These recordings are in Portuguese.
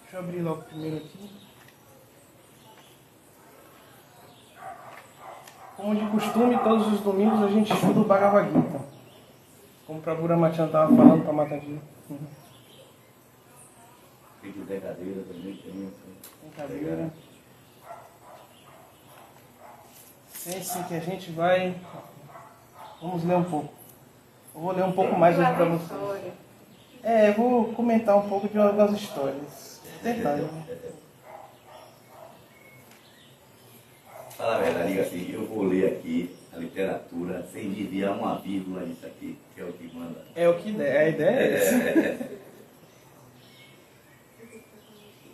Deixa eu abrir logo primeiro aqui. Como de costume, todos os domingos a gente estuda o Bhagavad Gita. Como o Prabhu Ramachandra estava falando para Mataji. quiser cadeira também tem. Tem cadeira. Sim, que a gente vai... Vamos ler um pouco. Eu vou ler um pouco mais hoje para vocês. Eu vou comentar um pouco de algumas histórias. Tentando, né? Fala a verdade, assim, eu vou ler aqui a literatura sem desviar uma vírgula disso aqui, que é o que manda. É o que der, a ideia é essa.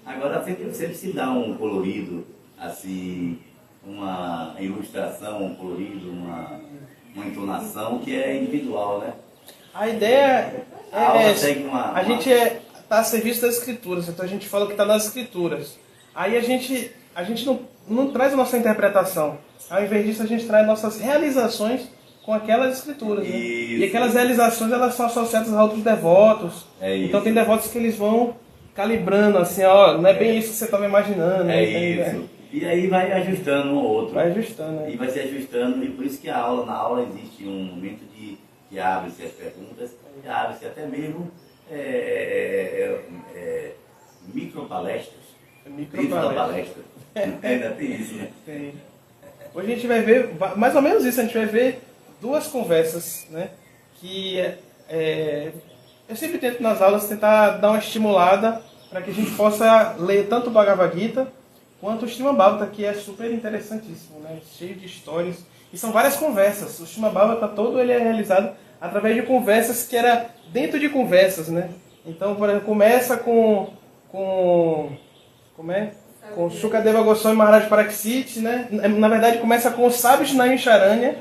Agora sempre se dá um colorido, assim, uma ilustração, um colorido, uma entonação que é individual, né? A ideia A aula é segue a gente está a serviço das escrituras, então a gente fala o que está nas escrituras. Aí a gente não traz a nossa interpretação. Ao invés disso, a gente traz nossas realizações com aquelas escrituras. Né? E aquelas realizações elas são associadas a outros devotos. Então tem devotos que eles vão calibrando, assim, ó, não é bem isso que você estava imaginando. É isso. E aí vai ajustando um ao outro. Vai ajustando, né? E vai se ajustando, e por isso que na aula existe um momento que abre-se as perguntas, que abre-se até mesmo micropalestras. Dentro da palestra. Ainda tem isso, né? Tem. Hoje a gente vai ver, mais ou menos isso, a gente vai ver duas conversas, né? Que eu sempre tento nas aulas tentar dar uma estimulada para que a gente possa ler tanto o Bhagavad Gita quanto o Srimad Bhagavatam, que é super interessantíssimo, né? Cheio de histórias. E são várias conversas. O Srimad Bhagavatam todo ele é realizado através de conversas que era dentro de conversas, né? Então, por exemplo, começa com Shukadeva Goswami Maharaj Pariksit, né? Na verdade, começa com os sábios na Charanya,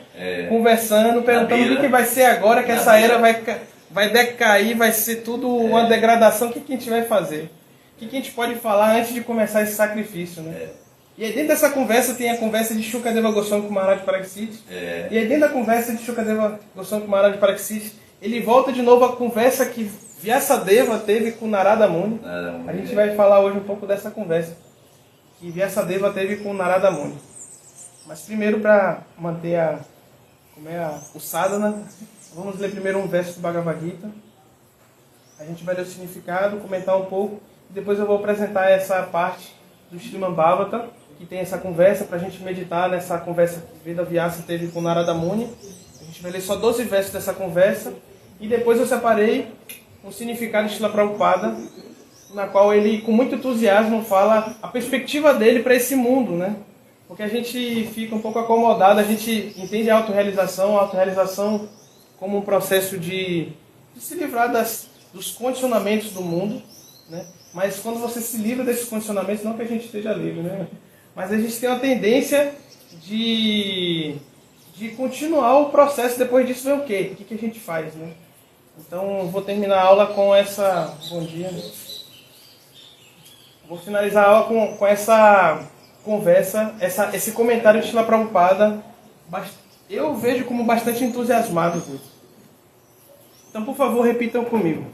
conversando, perguntando o que vai ser agora, que essa era vai decair, vai ser tudo uma degradação. O que a gente vai fazer? O que a gente pode falar antes de começar esse sacrifício, né? E aí dentro dessa conversa tem a conversa de Shukadeva Goswami com Maharaj Pariksit. E aí dentro da conversa de Shukadeva Goswami com Maharaj Pariksit, ele volta de novo à conversa que Vyasadeva teve com Narada Muni. A gente vai falar hoje um pouco dessa conversa que Vyasadeva teve com Narada Muni. Mas primeiro, para manter o sadhana, vamos ler primeiro um verso do Bhagavad Gita. A gente vai ler o significado, comentar um pouco, e depois eu vou apresentar essa parte do Srimad Bhagavatam, que tem essa conversa, para a gente meditar nessa conversa que Veda Vyasa teve com Narada Muni. A gente vai ler só 12 versos dessa conversa, e depois eu separei um significado de Srila Prabhupada, na qual ele, com muito entusiasmo, fala a perspectiva dele para esse mundo, né? Porque a gente fica um pouco acomodado, a gente entende a autorrealização como um processo de se livrar dos condicionamentos do mundo, né? Mas quando você se livra desses condicionamentos, não que a gente esteja livre, né? Mas a gente tem uma tendência de continuar o processo. Depois disso vem o quê? O que a gente faz, né? Então, vou terminar a aula com essa... Bom dia. Vou finalizar a aula com essa conversa, esse comentário de Srila Prabhupada. Eu vejo como bastante entusiasmado. Então, por favor, repitam comigo.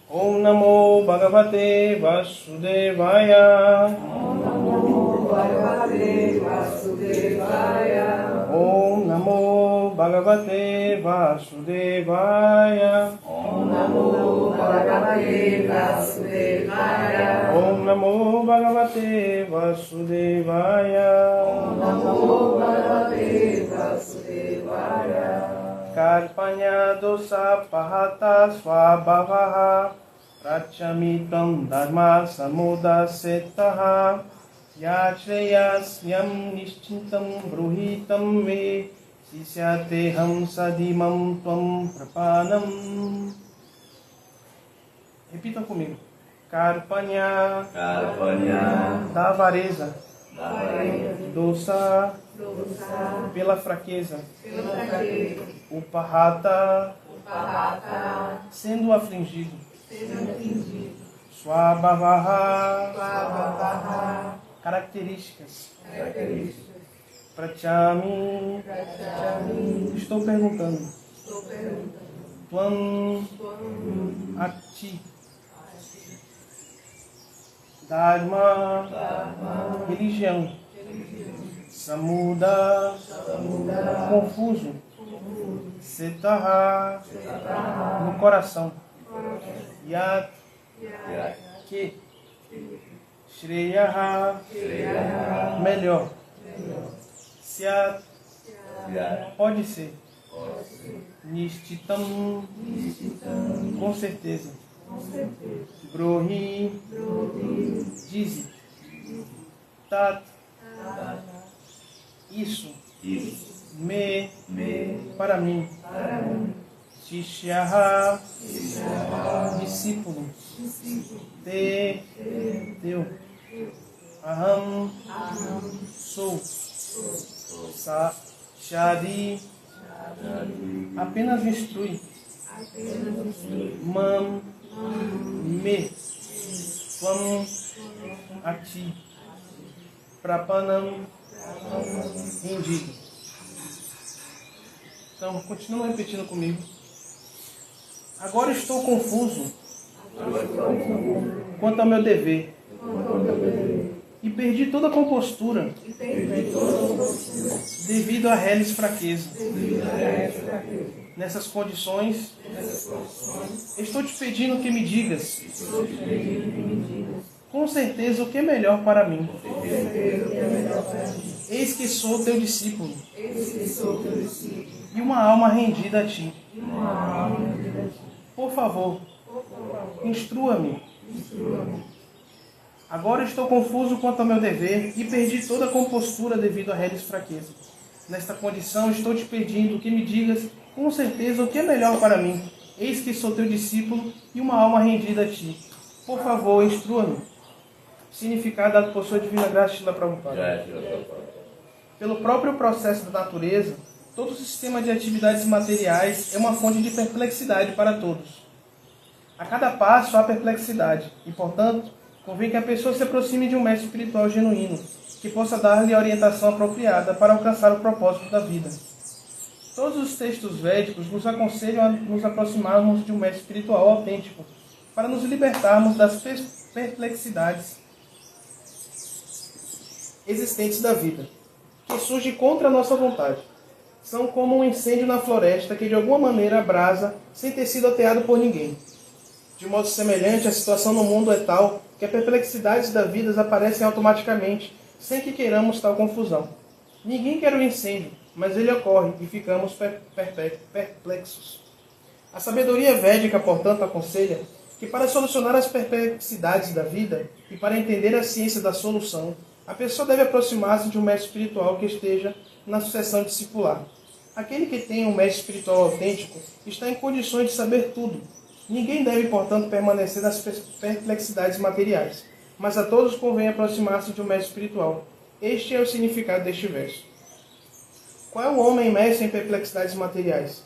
Om Namo Bhagavate Vasudevaya. Om Namo Bhagavate Vasudevaya. Om Namo Bhagavate Vasudevaya. Om Namo Bhagavate Vasudevaya. Om Namo Bhagavate Vasudevaya. Om Namo Bhagavate Vasudevaya. Karpanya dosa pahata swabhavaha rachamitam dharma samudasetaha yachreyasnyam nischintam bruhitam me sisyateham sadimam tvam prapanam. Repitam comigo. Karpanya da avareza, dosa pela fraqueza, Upahata sendo afligido, Swabhavaha características, Prachami estou perguntando, Tvam a ti, Dharma religião, Samuda confuso, Setaha no coração, Yat Que Shreyaha, melhor. Syat, pode ser. Nishtitam, com certeza. Brohi, dize. Tat, isso. Me, para mim. Shishyaha, discípulo. Te, teu. Aham, sou. Shadi, apenas instrui. Mam, me. Tvam, a ti. Prapanam, rendido. Então, continua repetindo comigo. Agora estou confuso quanto ao meu dever. E perdi toda a compostura devido à reles fraqueza. Nessas condições, estou te pedindo que me digas com certeza o que é melhor para mim. Eis que sou teu discípulo e uma alma rendida a ti. Por favor, instrua-me. Agora estou confuso quanto ao meu dever e perdi toda a compostura devido a reles fraqueza. Nesta condição estou te pedindo que me digas com certeza o que é melhor para mim. Eis que sou teu discípulo e uma alma rendida a ti. Por favor, instrua-me. Significado dado por sua divina graça, Srila Prabhupada. Pelo próprio processo da natureza, todo o sistema de atividades materiais é uma fonte de perplexidade para todos. A cada passo há perplexidade e, portanto, convém que a pessoa se aproxime de um mestre espiritual genuíno, que possa dar-lhe a orientação apropriada para alcançar o propósito da vida. Todos os textos védicos nos aconselham a nos aproximarmos de um mestre espiritual autêntico, para nos libertarmos das perplexidades existentes da vida, que surgem contra a nossa vontade. São como um incêndio na floresta que de alguma maneira abrasa sem ter sido ateado por ninguém. De modo semelhante, a situação no mundo é tal que as perplexidades da vida aparecem automaticamente, sem que queiramos tal confusão. Ninguém quer o incêndio, mas ele ocorre e ficamos perplexos. A sabedoria védica, portanto, aconselha que para solucionar as perplexidades da vida e para entender a ciência da solução, a pessoa deve aproximar-se de um mestre espiritual que esteja na sucessão discipular. Aquele que tem um mestre espiritual autêntico está em condições de saber tudo. Ninguém deve, portanto, permanecer nas perplexidades materiais, mas a todos convém aproximar-se de um mestre espiritual. Este é o significado deste verso. Qual é o homem imerso em perplexidades materiais?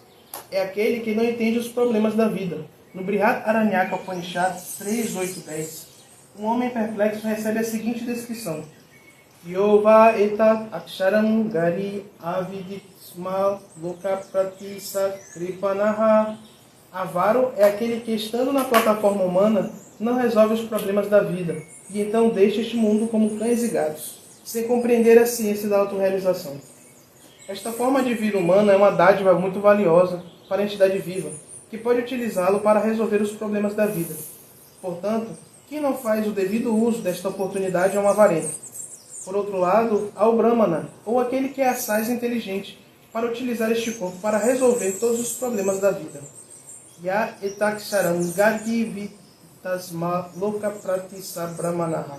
É aquele que não entende os problemas da vida. No Brihat Aranyaka Upanishad 3.8.10, um homem perplexo recebe a seguinte descrição: Yova etat aksharam gari aviditsma loka pratisa kripanaha. Avaro é aquele que, estando na plataforma humana, não resolve os problemas da vida, e então deixa este mundo como cães e gatos, sem compreender a ciência da autorrealização. Esta forma de vida humana é uma dádiva muito valiosa para a entidade viva, que pode utilizá-lo para resolver os problemas da vida. Portanto, quem não faz o devido uso desta oportunidade é um avarento. Por outro lado, há o Brahmana, ou aquele que é assaz inteligente, para utilizar este corpo para resolver todos os problemas da vida. Ya etaksharam gadi vitasma loka pratisa brahmanaha.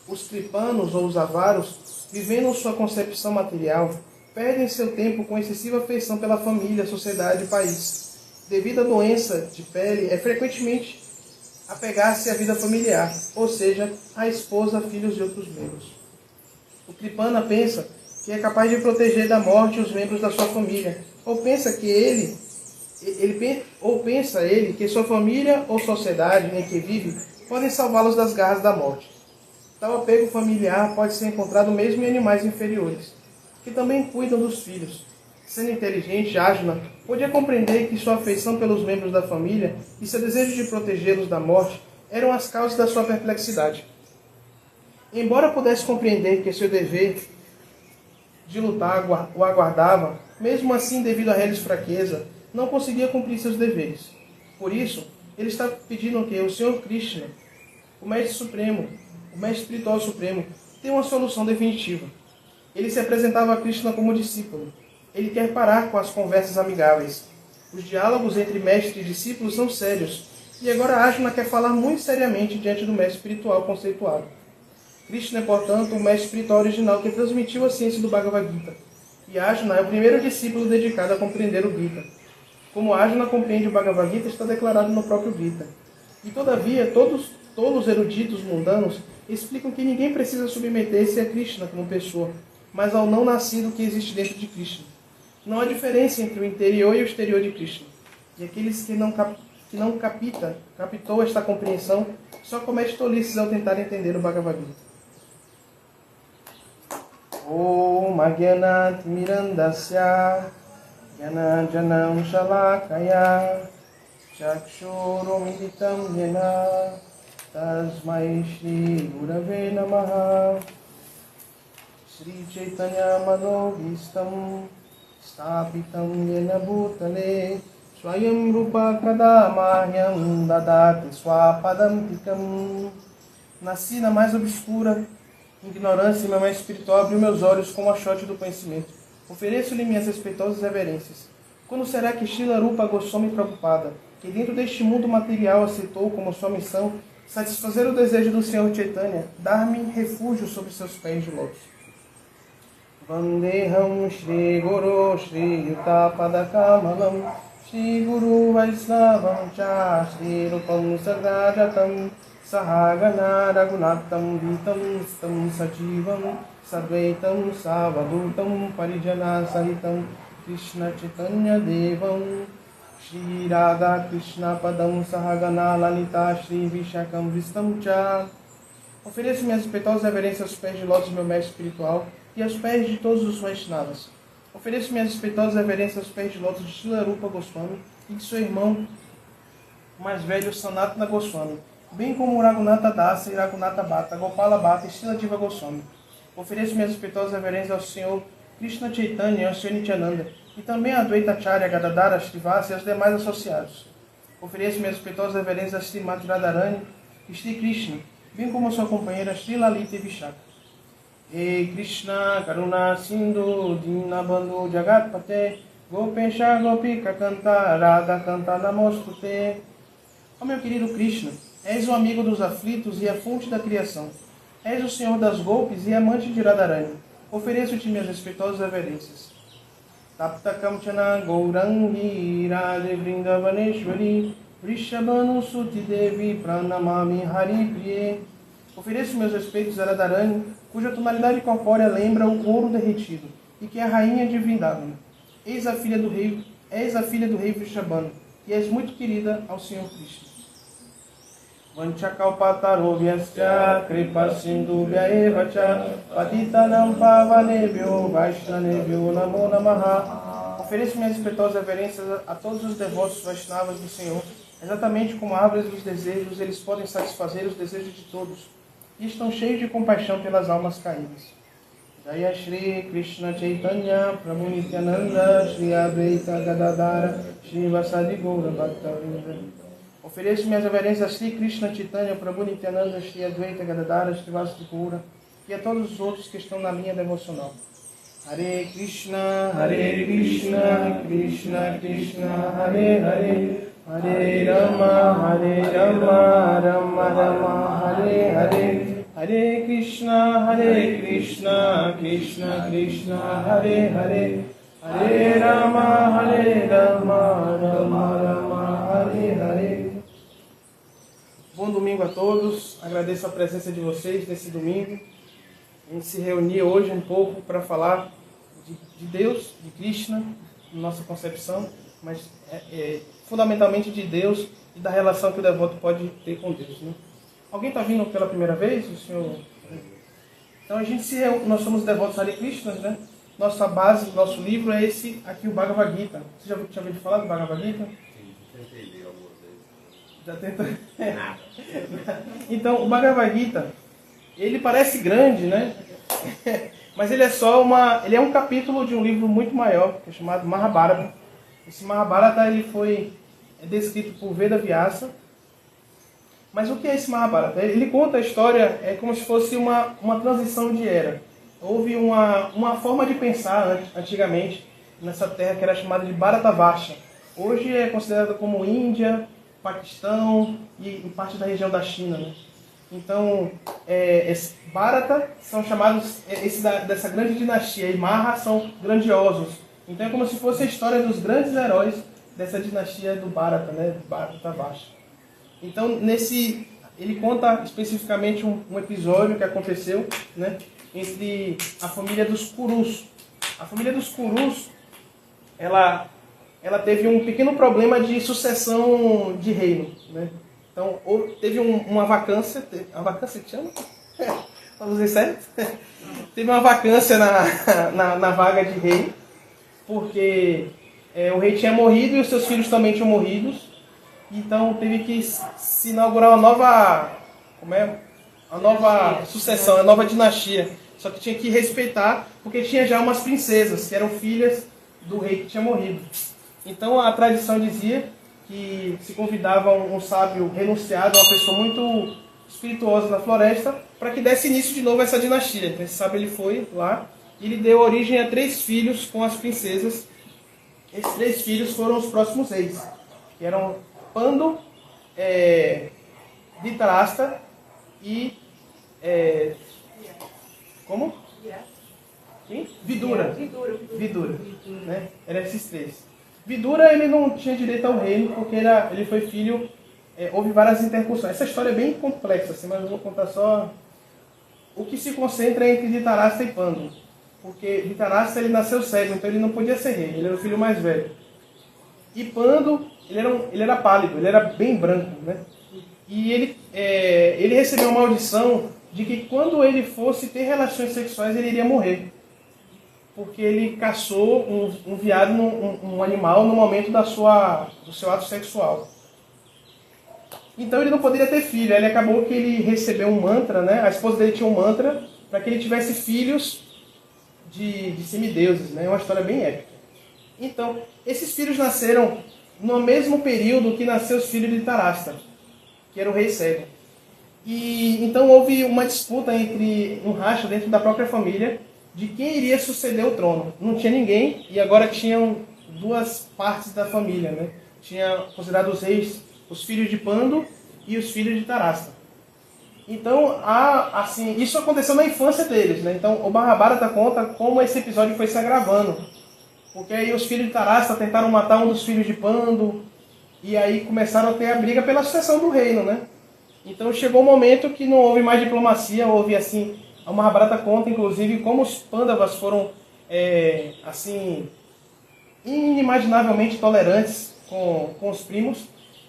Os kripanos, ou os avaros, vivendo sua concepção material, perdem seu tempo com excessiva afeição pela família, sociedade e país. Devido à doença de pele, é frequentemente apegar-se à vida familiar, ou seja, à esposa, filhos e outros membros. O Kripana pensa que é capaz de proteger da morte os membros da sua família, ou pensa que sua família ou sociedade em que vive podem salvá-los das garras da morte. Tal apego familiar pode ser encontrado mesmo em animais inferiores, que também cuidam dos filhos. Sendo inteligente, Arjuna podia compreender que sua afeição pelos membros da família e seu desejo de protegê-los da morte eram as causas da sua perplexidade. Embora pudesse compreender que seu dever de lutar o aguardava, mesmo assim, devido a reles fraqueza, não conseguia cumprir seus deveres. Por isso, ele está pedindo que o Senhor Krishna o Mestre Supremo, o Mestre Espiritual Supremo, tem uma solução definitiva. Ele se apresentava a Krishna como discípulo. Ele quer parar com as conversas amigáveis. Os diálogos entre mestre e discípulo são sérios, e agora Arjuna quer falar muito seriamente diante do mestre espiritual conceituado. Krishna é, portanto, o mestre espiritual original que transmitiu a ciência do Bhagavad Gita, e Arjuna é o primeiro discípulo dedicado a compreender o Gita. Como Arjuna compreende o Bhagavad Gita, está declarado no próprio Gita. E todavia, todos os eruditos mundanos explicam que ninguém precisa submeter-se a Krishna como pessoa, mas ao não nascido que existe dentro de Krishna. Não há diferença entre o interior e o exterior de Krishna. E aqueles que não captou esta compreensão só cometem tolices ao tentar entender o Bhagavad Gita. Om Agyanat Mirandasya Gyanajanam Shalakaya Chakshurumiditam Yena Tasmai Shri Gurave Namaha Shri Chaitanya Manobhistam Stapitam Yena Bhutale Swayam Rupa Kadamahyam Dadati Swapadam Tikam. Nasci na mais obscura ignorância e meu mestre espiritual abriu meus olhos com o achote do conhecimento. Ofereço-lhe minhas respeitosas reverências. Quando será que Srila Rupa Goswami Prabhupada, que dentro deste mundo material aceitou como sua missão satisfazer o desejo do Senhor Chaitanya, dar-me refúgio sobre seus pés de lótus? Vandeham Shri Guru Shri Yuta Padakamalam Shri Guru Vaisnavam Cha Shri Rupam Sagrajatam Sahagana Raghunatam Vitam Stam Sajivam Sadvaitam Savadutam Parijana Sahitam Krishna Chaitanya Devam Shri Radha Krishna Padam Sahagana Lalita Shri Vishakam Vistam Cha. Ofereço minhas respeitosas reverências aos pés de lótus do meu mestre espiritual e aos pés de todos os Vaishnavas. Ofereço minhas respeitosas reverências aos pés de lótus de Srila Rupa Goswami e de seu irmão mais velho Sanatana Goswami, bem como Raghunatha Dasa e Raghunatha Bhatta, Gopala Bhatta e Srila Jiva Goswami. Ofereço minhas respeitosas reverências ao Senhor Krishna Chaitanya e ao Senhor Nityananda, e também a Advaita Acharya, Gadadhara, Srivasa e aos demais associados. Ofereço minhas respeitosas reverências a Srimati Radharani e Sri Krishna, bem como a sua companheira Sri Lalita e Vishaka. Ei Krishna, Karuna Sindhu, Dinabandhu Jagatpate, Gopesha Gopika Kanta, Radha Kanta Namostute. Ó meu querido Krishna, és o amigo dos aflitos e a fonte da criação. És o Senhor das golpes e amante de Radharani. Ofereço-te minhas respeitosas reverências. Tapta Kamchana Gourangi Radhe Vrindavaneshwari Vrishabhanu Suti Devi Pranamami Hari Priye. Ofereço meus respeitos a Radharani, cuja tonalidade corpórea lembra o ouro derretido, e que é a rainha de Vrindavan. És a filha do rei Vrishabhanu, e és muito querida ao Senhor Krishna. Vanchakalpatarovyascha kripa sindhubhya evacha patitanam pavanebhyo vaishnavebhyo namo namaha. Ofereço minhas respeitosas reverências a todos os devotos Vaishnavas do Senhor. Exatamente como árvores dos desejos, eles podem satisfazer os desejos de todos e estão cheios de compaixão pelas almas caídas. Jaya Shri Krishna Chaitanya Prabhu Nityananda Shri Advaita Gadadhara Shri Vasadi Gaura Bhaktavrinda. Ofereço minhas reverências a Shri Krishna Chaitanya Prabhu Nityananda Shri Advaita Gadadhara Shri Vasadi Gaura e a todos os outros que estão na linha devocional. Hare Krishna, Krishna Krishna, Hare Hare, Hare Rama, Rama Rama, Hare Hare, Hare Krishna, Krishna Krishna, Hare Hare, Hare Rama, Rama Rama, Hare Hare. Bom domingo a todos, agradeço a presença de vocês nesse domingo. A gente se reuniu hoje um pouco para falar de Deus, de Krishna, nossa concepção, mas fundamentalmente de Deus e da relação que o devoto pode ter com Deus, né? Alguém está vindo pela primeira vez? O senhor? Então nós somos devotos Hare Krishna, né? Nossa base, nosso livro é esse aqui, o Bhagavad Gita. Você já tinha ouvido falar do Bhagavad Gita? Já tentou? Então, o Bhagavad Gita, ele parece grande, né? Mas ele é um capítulo de um livro muito maior, que é chamado Mahabharata. Esse Mahabharata ele foi descrito por Veda Vyasa Mas o que é esse Mahabharata? Ele conta a história como se fosse uma transição de era. Houve uma forma de pensar antigamente nessa terra que era chamada de Bharatavarsha. Hoje é considerada como Índia, Paquistão e parte da região da China, né? Então, esse Bharata são chamados dessa grande dinastia, e Maha são grandiosos. Então é como se fosse a história dos grandes heróis dessa dinastia do Bharata, né? Bharatavarsha. Então, ele conta especificamente um episódio que aconteceu, né, entre a família dos Kurus. A família dos Kurus, ela teve um pequeno problema de sucessão de reino, né? Então, teve uma vacância, a vacância que chama? Vamos dizer certo? Teve uma vacância na vaga de rei, porque o rei tinha morrido e os seus filhos também tinham morrido. Então teve que se inaugurar uma nova sucessão, uma nova dinastia. Só que tinha que respeitar, porque tinha já umas princesas, que eram filhas do rei que tinha morrido. Então a tradição dizia que se convidava um sábio renunciado, uma pessoa muito espirituosa da floresta, para que desse início de novo a essa dinastia. Então esse sábio ele foi lá e ele deu origem a 3 filhos com as princesas. Esses 3 filhos foram os próximos reis, que eram Pandu, Dhritarashtra e como? Quem? Vidura. Né? Eram esses 3. Vidura ele não tinha direito ao reino porque ele foi filho. Houve várias intercussões. Essa história é bem complexa, assim, mas eu vou contar só o que se concentra entre Dhritarashtra e Pandu. Porque Dhritarashtra ele nasceu cego, então ele não podia ser rei. Ele era o filho mais velho. E Pandu ele era pálido, ele era bem branco, né? E ele recebeu uma maldição de que quando ele fosse ter relações sexuais ele iria morrer. Porque ele caçou um veado, um animal, no momento do seu ato sexual. Então ele não poderia ter filho. Ele acabou que ele recebeu um mantra, né? A esposa dele tinha um mantra para que ele tivesse filhos de semideuses, né? É uma história bem épica. Então, esses filhos nasceram no mesmo período que nasceu os filhos de Dhritarashtra, que era o rei cego. E então houve uma disputa um racha dentro da própria família de quem iria suceder o trono. Não tinha ninguém e agora tinham 2 partes da família, né? Tinha considerado os reis, os filhos de Pandu e os filhos de Dhritarashtra. Então, isso aconteceu na infância deles, né? Então, o Mahabharata conta como esse episódio foi se agravando. Porque aí os filhos de Dhritarashtra tentaram matar um dos filhos de Pandu, e aí começaram a ter a briga pela sucessão do reino, né? Então chegou um momento que não houve mais diplomacia, houve assim, a Mahabharata conta inclusive como os Pandavas foram, inimaginavelmente tolerantes com os primos,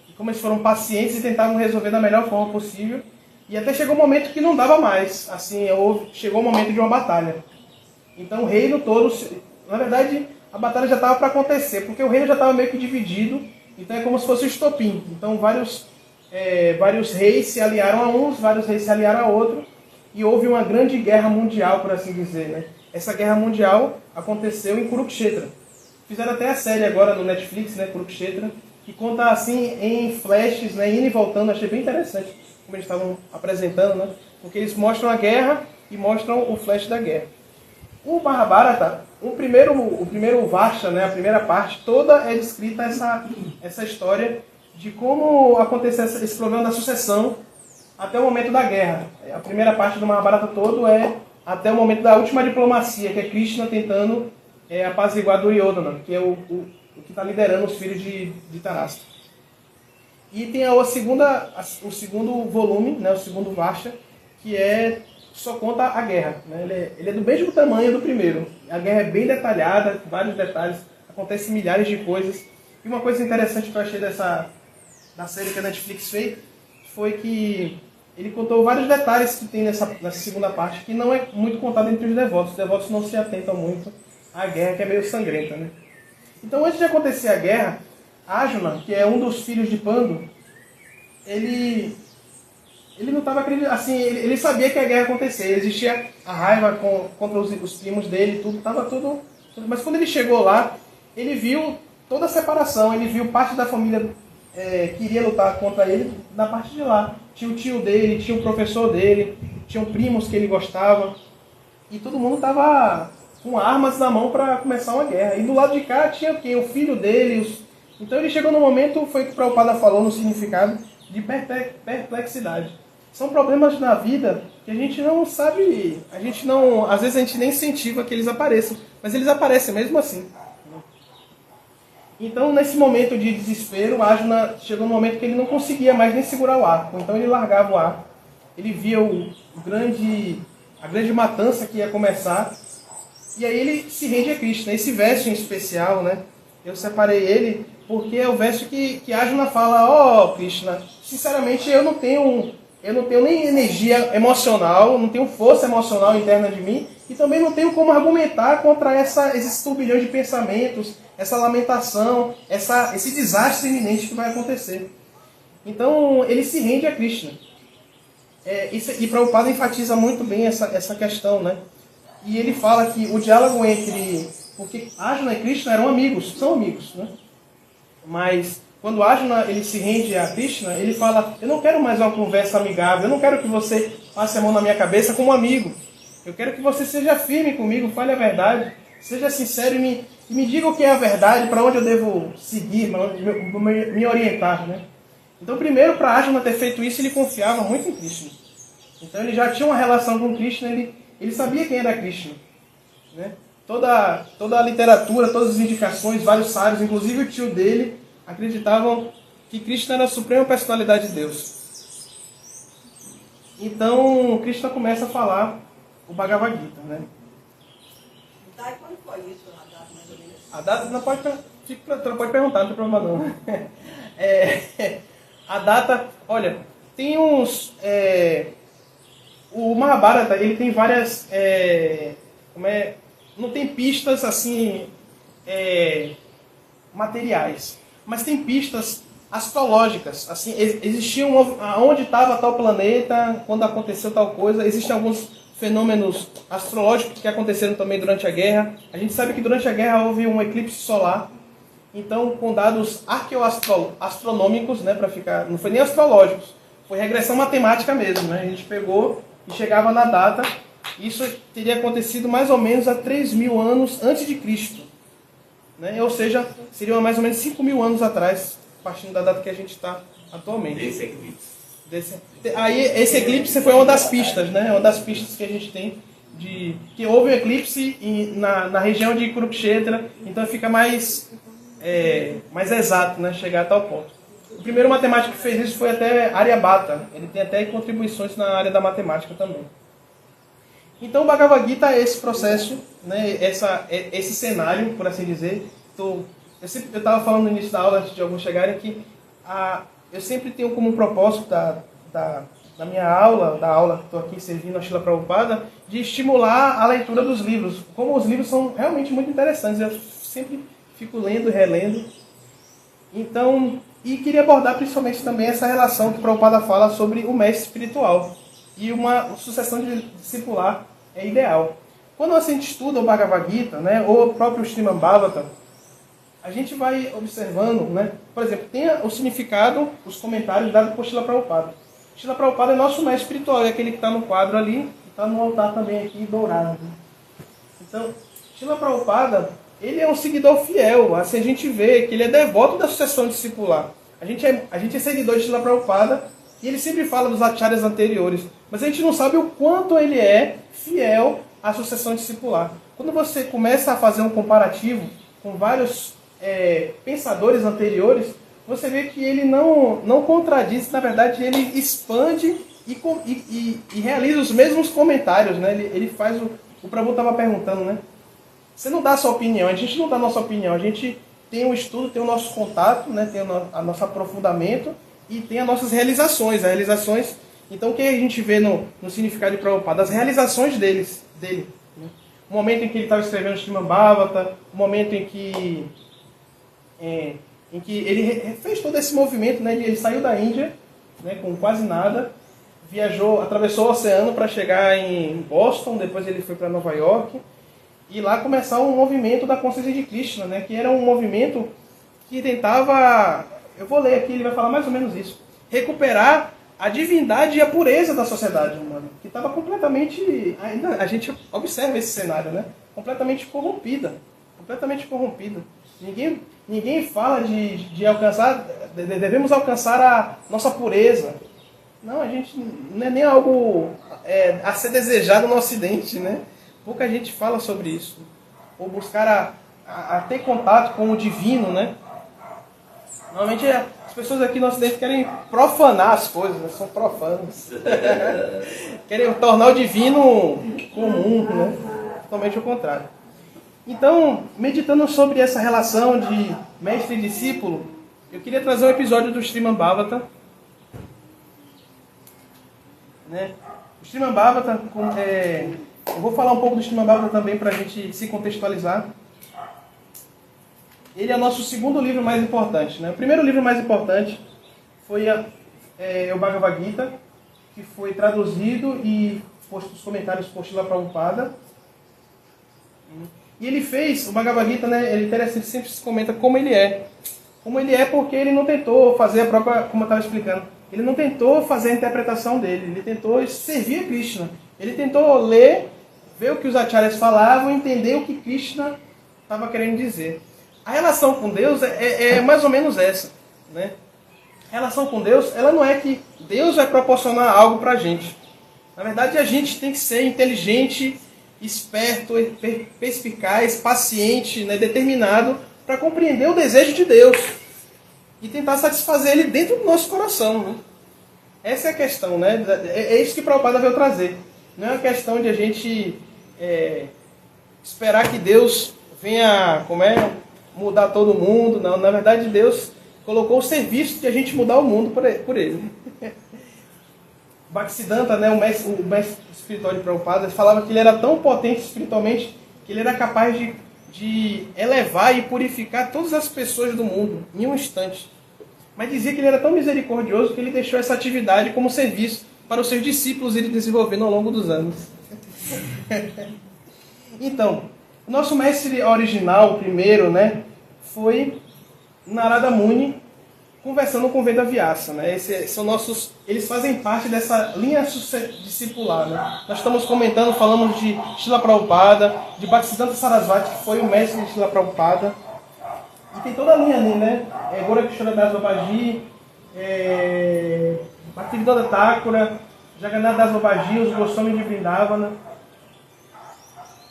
e como eles foram pacientes e tentaram resolver da melhor forma possível, e até chegou um momento que não dava mais, assim, chegou o momento de uma batalha. Então o reino todo, na verdade, a batalha já estava para acontecer, porque o reino já estava meio que dividido, então é como se fosse o estopim. Então vários reis se aliaram a uns, vários reis se aliaram a outro, e houve uma grande guerra mundial, por assim dizer, né? Essa guerra mundial aconteceu em Kurukshetra. Fizeram até a série agora no Netflix, né, Kurukshetra, que conta assim em flashes, né, indo e voltando. Achei bem interessante como eles estavam apresentando, né? Porque eles mostram a guerra e mostram o flash da guerra. O Mahabharata, o primeiro Varsha, né, a primeira parte, toda é descrita essa história de como aconteceu esse problema da sucessão até o momento da guerra. A primeira parte do Mahabharata todo é até o momento da última diplomacia, que é Krishna tentando apaziguar Duryodhana, que é o que está liderando os filhos de Dhritarashtra. E tem o segundo volume, né, o segundo Varsha, que só conta a guerra, né? Ele é do mesmo tamanho do primeiro. A guerra é bem detalhada, vários detalhes, acontecem milhares de coisas. E uma coisa interessante que eu achei da série que a Netflix fez foi que ele contou vários detalhes que tem nessa segunda parte, que não é muito contado entre os devotos. Os devotos não se atentam muito à guerra, que é meio sangrenta, né? Então, antes de acontecer a guerra, Arjuna, que é um dos filhos de Pandu, ele não estava acreditando, assim, ele sabia que a guerra ia acontecer, existia a raiva contra os primos dele, estava tudo. Mas quando ele chegou lá, ele viu toda a separação, ele viu parte da família queria lutar contra ele na parte de lá. Tinha o tio dele, tinha o professor dele, tinham primos que ele gostava. E todo mundo estava com armas na mão para começar uma guerra. E do lado de cá tinha quem? O filho dele. Então ele chegou no momento, foi o que o Prabhupada falou no significado, de perplexidade. São problemas na vida que a gente não sabe, às vezes a gente nem incentiva que eles apareçam, mas eles aparecem mesmo assim. Então, nesse momento de desespero, Arjuna chegou no momento que ele não conseguia mais nem segurar o arco. Então ele largava o arco. Ele via a grande matança que ia começar. E aí ele se rende a Krishna. Esse verso em especial, né? Eu separei ele porque é o verso que Arjuna fala: Krishna, sinceramente eu não tenho nem energia emocional, não tenho força emocional interna de mim, e também não tenho como argumentar contra esses turbilhões de pensamentos, essa lamentação, esse desastre iminente que vai acontecer. Então ele se rende a Krishna. E Prabhupada enfatiza muito bem essa questão, né? E ele fala que o diálogo porque Arjuna e Krishna eram amigos, são amigos, né? Mas quando Arjuna ele se rende a Krishna, ele fala: eu não quero mais uma conversa amigável, eu não quero que você passe a mão na minha cabeça como amigo. Eu quero que você seja firme comigo, fale a verdade, seja sincero e me diga o que é a verdade, para onde eu devo seguir, para onde me orientar, né? Então, primeiro, para Arjuna ter feito isso, ele confiava muito em Krishna. Então, ele já tinha uma relação com Krishna, ele sabia quem era Krishna, né? Toda a literatura, todas as indicações, vários sábios, inclusive o tio dele, acreditavam que Krishna era a suprema personalidade de Deus. Então, Krishna começa a falar o Bhagavad Gita, né? Tá, e quando foi isso, a data mais ou menos? A data não pode perguntar, não tem problema não. A data, olha, tem uns... o Mahabharata, ele tem várias... não tem pistas assim materiais, mas tem pistas astrológicas. Assim, existiam aonde estava tal planeta, quando aconteceu tal coisa. Existem alguns fenômenos astrológicos que aconteceram também durante a guerra. A gente sabe que durante a guerra houve um eclipse solar. Então, com dados arqueoastronômicos, né, para ficar, não foi nem astrológicos, foi regressão matemática mesmo, né? A gente pegou e chegava na data. Isso teria acontecido mais ou menos há 3.000 anos antes de Cristo, né? Ou seja, seriam mais ou menos 5.000 anos atrás, partindo da data que a gente está atualmente. Esse eclipse. Aí esse eclipse foi uma das pistas, né? Uma das pistas que a gente tem de que houve um eclipse na região de Kurukshetra, então fica mais exato, né? Chegar a tal ponto. O primeiro matemático que fez isso foi até Aryabhata. Ele tem até contribuições na área da matemática também. Então o Bhagavad Gita é esse processo, né? Esse cenário, por assim dizer. Eu estava falando no início da aula, antes de alguns chegarem, que eu sempre tenho como propósito da minha aula, da aula que estou aqui servindo a Srila Prabhupada, de estimular a leitura dos livros. Como os livros são realmente muito interessantes, eu sempre fico lendo e relendo. Então, e queria abordar principalmente também essa relação que o Prabhupada fala sobre o mestre espiritual. E uma sucessão de discipular é ideal. Quando a gente estuda o Bhagavad Gita, né, ou o próprio Srimad Bhagavatam, a gente vai observando, né, por exemplo, tem o significado, os comentários dados por Srila Prabhupada. Srila Prabhupada é nosso mestre espiritual, é aquele que está no quadro ali, que está no altar também aqui, dourado. Então, Srila Prabhupada, ele é um seguidor fiel, assim a gente vê que ele é devoto da sucessão discipular. A gente é seguidor de Srila Prabhupada, e ele sempre fala dos acharyas anteriores, mas a gente não sabe o quanto ele é fiel à sucessão discipular. Quando você começa a fazer um comparativo com vários pensadores anteriores, você vê que ele não contradiz, na verdade ele expande e realiza os mesmos comentários, né? Ele faz o Prabhu estava perguntando, né? Você não dá a sua opinião, a gente não dá a nossa opinião, a gente tem um estudo, tem o nosso contato, né? Tem o nosso aprofundamento e tem as nossas realizações. Então o que a gente vê no significado de Prabhupada? As realizações dele. Né? O momento em que ele estava escrevendo o Srimad Bhagavatam, o momento em que ele fez todo esse movimento, né? Ele saiu da Índia, né, com quase nada, atravessou o oceano para chegar em Boston, depois ele foi para Nova York, e lá começar um movimento da consciência de Krishna, né, que era um movimento que tentava, Eu vou ler aqui, ele vai falar mais ou menos isso. Recuperar a divindade e a pureza da sociedade humana, que estava completamente, ainda a gente observa esse cenário, né? Completamente corrompida. Completamente corrompida. Ninguém fala de alcançar, devemos alcançar a nossa pureza. Não, a gente não é nem algo a ser desejado no Ocidente, né? Pouca gente fala sobre isso. Ou buscar a ter contato com o divino, né? Normalmente as pessoas aqui no Ocidente querem profanar as coisas, né? São profanos. Querem tornar o divino comum, né? Totalmente o contrário. Então, meditando sobre essa relação de mestre e discípulo, eu queria trazer um episódio do Srimad Bhagavatam. Né? O Srimad Bhagavatam, eu vou falar um pouco do Srimad Bhagavatam também para a gente se contextualizar. Ele é o nosso segundo livro mais importante. Né? O primeiro livro mais importante foi o Bhagavad Gita, que foi traduzido e posto os comentários por Srila Prabhupada. E ele fez, o Bhagavad Gita, né, ele interessante, sempre se comenta como ele é. Como ele é porque ele não tentou fazer a própria, como eu estava explicando, ele não tentou fazer a interpretação dele, ele tentou servir a Krishna. Ele tentou ler, ver o que os acharyas falavam, entender o que Krishna estava querendo dizer. A relação com Deus é mais ou menos essa. Né? A relação com Deus, ela não é que Deus vai proporcionar algo para a gente. Na verdade, a gente tem que ser inteligente, esperto, perspicaz, paciente, né, determinado para compreender o desejo de Deus e tentar satisfazer ele dentro do nosso coração. Né? Essa é a questão, né? É isso que Prabhupada veio trazer. Não é uma questão de a gente esperar que Deus venha mudar todo mundo. Não, na verdade Deus colocou o serviço de a gente mudar o mundo por ele. Bhaktisiddhanta, né, o mestre espiritual de Prabhupada, falava que ele era tão potente espiritualmente que ele era capaz de elevar e purificar todas as pessoas do mundo em um instante. Mas dizia que ele era tão misericordioso que ele deixou essa atividade como serviço para os seus discípulos irem desenvolvendo ao longo dos anos. Então, o nosso mestre original, primeiro, né, foi Narada Muni, conversando com Veda Vyasa, né? Eles fazem parte dessa linha discipular, né? Nós estamos falamos de Srila Prabhupada, de Bhaktisiddhanta Sarasvati, que foi o mestre de Srila Prabhupada, e tem toda a linha ali, né? Gorakishora Das Babaji, Bhaktivedanta Thakura, Jagannath Das Babaji, os Goswami de Vrindavana.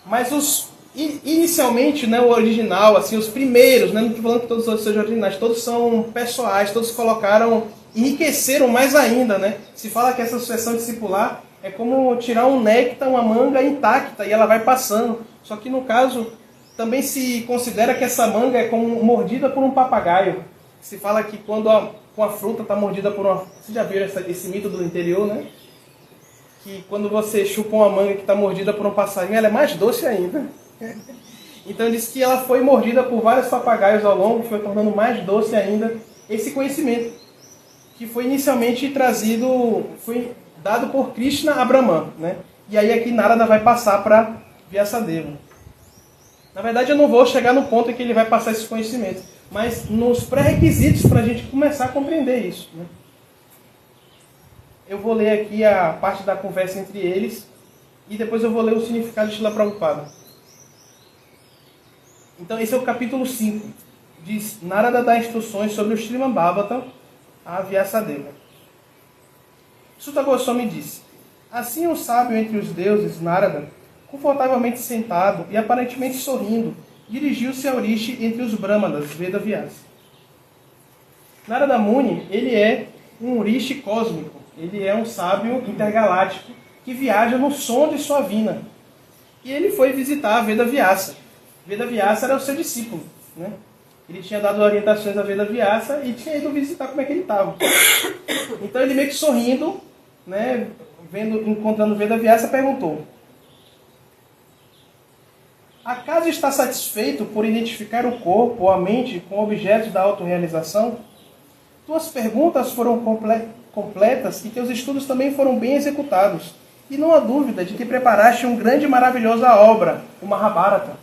Mas inicialmente, né, o original, assim, os primeiros, né, não estou falando que todos os outros sejam originais, todos são pessoais, todos enriqueceram mais ainda, né? Se fala que essa sucessão discipular é como tirar um néctar, uma manga intacta, e ela vai passando. Só que no caso, também se considera que essa manga é como mordida por um papagaio. Se fala que quando a fruta está mordida por uma... Você já viu esse mito do interior, né? Que quando você chupa uma manga que está mordida por um passarinho, ela é mais doce ainda. Então ele disse que ela foi mordida por vários papagaios ao longo, que foi tornando mais doce ainda esse conhecimento, que foi inicialmente foi dado por Krishna a Brahman, né? E aí aqui Narada vai passar para Vyasadeva. Na verdade eu não vou chegar no ponto em que ele vai passar esse conhecimento, mas nos pré-requisitos para a gente começar a compreender isso, né? Eu vou ler aqui a parte da conversa entre eles e depois eu vou ler o significado de Srila Prabhupada. Então esse é o capítulo 5. Diz: Narada dá instruções sobre o Srimad Bhagavatam a Vyasadeva. Sutta Goswami disse: assim o sábio entre os deuses, Narada, confortavelmente sentado e aparentemente sorrindo, dirigiu-se ao Rishi entre os Brahmanas, Veda Vyasa. Narada Muni, ele é um Rishi cósmico, ele é um sábio intergaláctico que viaja no som de sua vina. E ele foi visitar a Veda Vyasa. Veda Vyasa era o seu discípulo, né? Ele tinha dado orientações a Veda Vyasa e tinha ido visitar como é que ele estava. Então ele meio que sorrindo, né, encontrando Veda Vyasa, perguntou: acaso está satisfeito por identificar o corpo ou a mente com objetos da autorrealização? Tuas perguntas foram completas e teus estudos também foram bem executados. E não há dúvida de que preparaste uma grande e maravilhosa obra, o Mahabharata,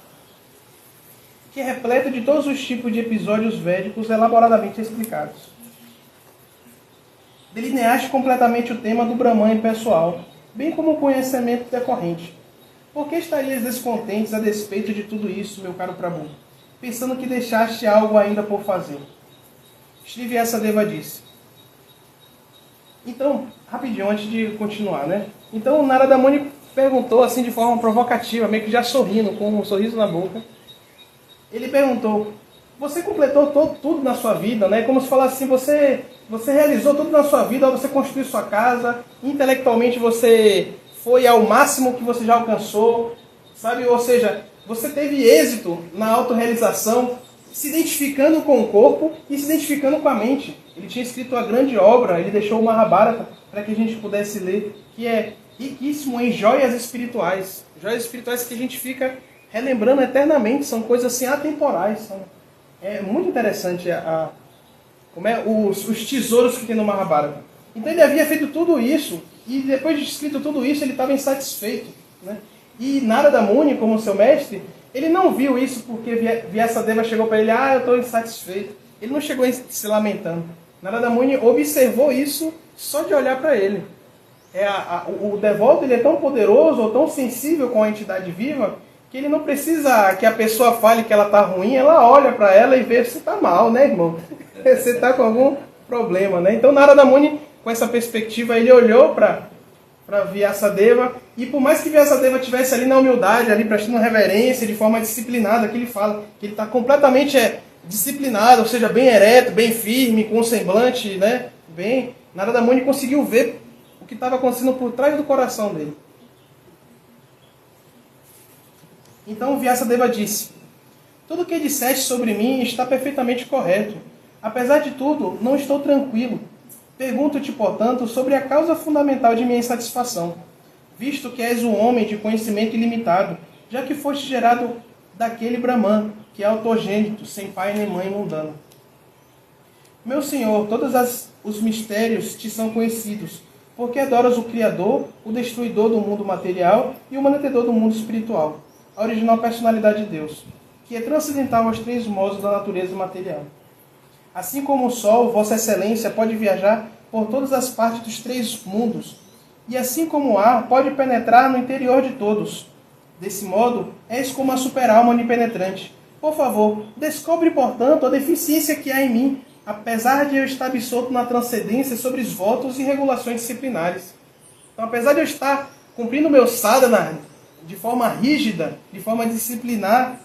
que é repleto de todos os tipos de episódios védicos elaboradamente explicados. delineaste completamente o tema do Brahman impessoal, bem como o conhecimento decorrente. Por que estarias descontentes a despeito de tudo isso, meu caro Prabhu, pensando que deixaste algo ainda por fazer? Shri Vyasadeva disse. Então, rapidinho, antes de continuar, né? Então, o Narada Muni perguntou, assim, de forma provocativa, meio que já sorrindo, com um sorriso na boca. Ele perguntou, você completou tudo na sua vida, né? Como se falasse assim, você realizou tudo na sua vida, você construiu sua casa, intelectualmente você foi ao máximo que você já alcançou, sabe? Ou seja, você teve êxito na autorrealização, se identificando com o corpo e se identificando com a mente. Ele tinha escrito a grande obra, ele deixou o Mahabharata para que a gente pudesse ler, que é riquíssimo em joias espirituais. Joias espirituais que a gente fica relembrando eternamente, são coisas assim atemporais. É muito interessante os tesouros que tem no Mahabharata. Então ele havia feito tudo isso, e depois de escrito tudo isso, ele estava insatisfeito, né? E Narada Muni, como seu mestre, ele não viu isso porque Vyasadeva chegou para ele, eu estou insatisfeito. Ele não chegou se lamentando. Narada Muni observou isso só de olhar para ele. O devoto ele é tão poderoso ou tão sensível com a entidade viva que ele não precisa que a pessoa fale que ela está ruim, ela olha para ela e vê se está mal, né, irmão? Você está com algum problema, né? Então Narada Muni, com essa perspectiva, ele olhou para Vyasadeva, e por mais que Vyasadeva estivesse ali na humildade, ali prestando reverência, de forma disciplinada, que ele fala, que ele está completamente disciplinado, ou seja, bem ereto, bem firme, com um semblante, né, bem... Narada Muni conseguiu ver o que estava acontecendo por trás do coração dele. Então Vyasadeva disse, tudo o que disseste sobre mim está perfeitamente correto. Apesar de tudo, não estou tranquilo. Pergunto-te, portanto, sobre a causa fundamental de minha insatisfação, visto que és um homem de conhecimento ilimitado, já que foste gerado daquele Brahman, que é autogênito, sem pai nem mãe mundano. Meu Senhor, todos os mistérios te são conhecidos, porque adoras o Criador, o Destruidor do mundo material e o mantenedor do mundo espiritual, a original personalidade de Deus, que é transcendental aos três modos da natureza material. Assim como o Sol, Vossa Excelência pode viajar por todas as partes dos três mundos, e assim como o ar pode penetrar no interior de todos. Desse modo, és como a super-alma onipenetrante. Por favor, descobre, portanto, a deficiência que há em mim, apesar de eu estar absorto na transcendência sobre os votos e regulações disciplinares. Então, apesar de eu estar cumprindo o meu sadhana de forma rígida, de forma disciplinar,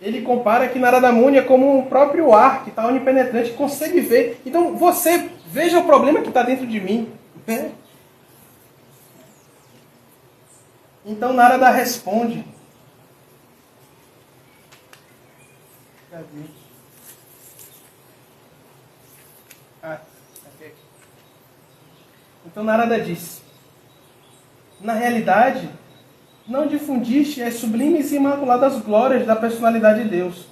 ele compara que Narada Muni é como o próprio ar, que está onipenetrante, que consegue ver. Então, você veja o problema que está dentro de mim. Né? Então, Narada responde. Cadê? Aqui. Então Narada disse, na realidade, não difundiste as sublimes e imaculadas glórias da personalidade de Deus.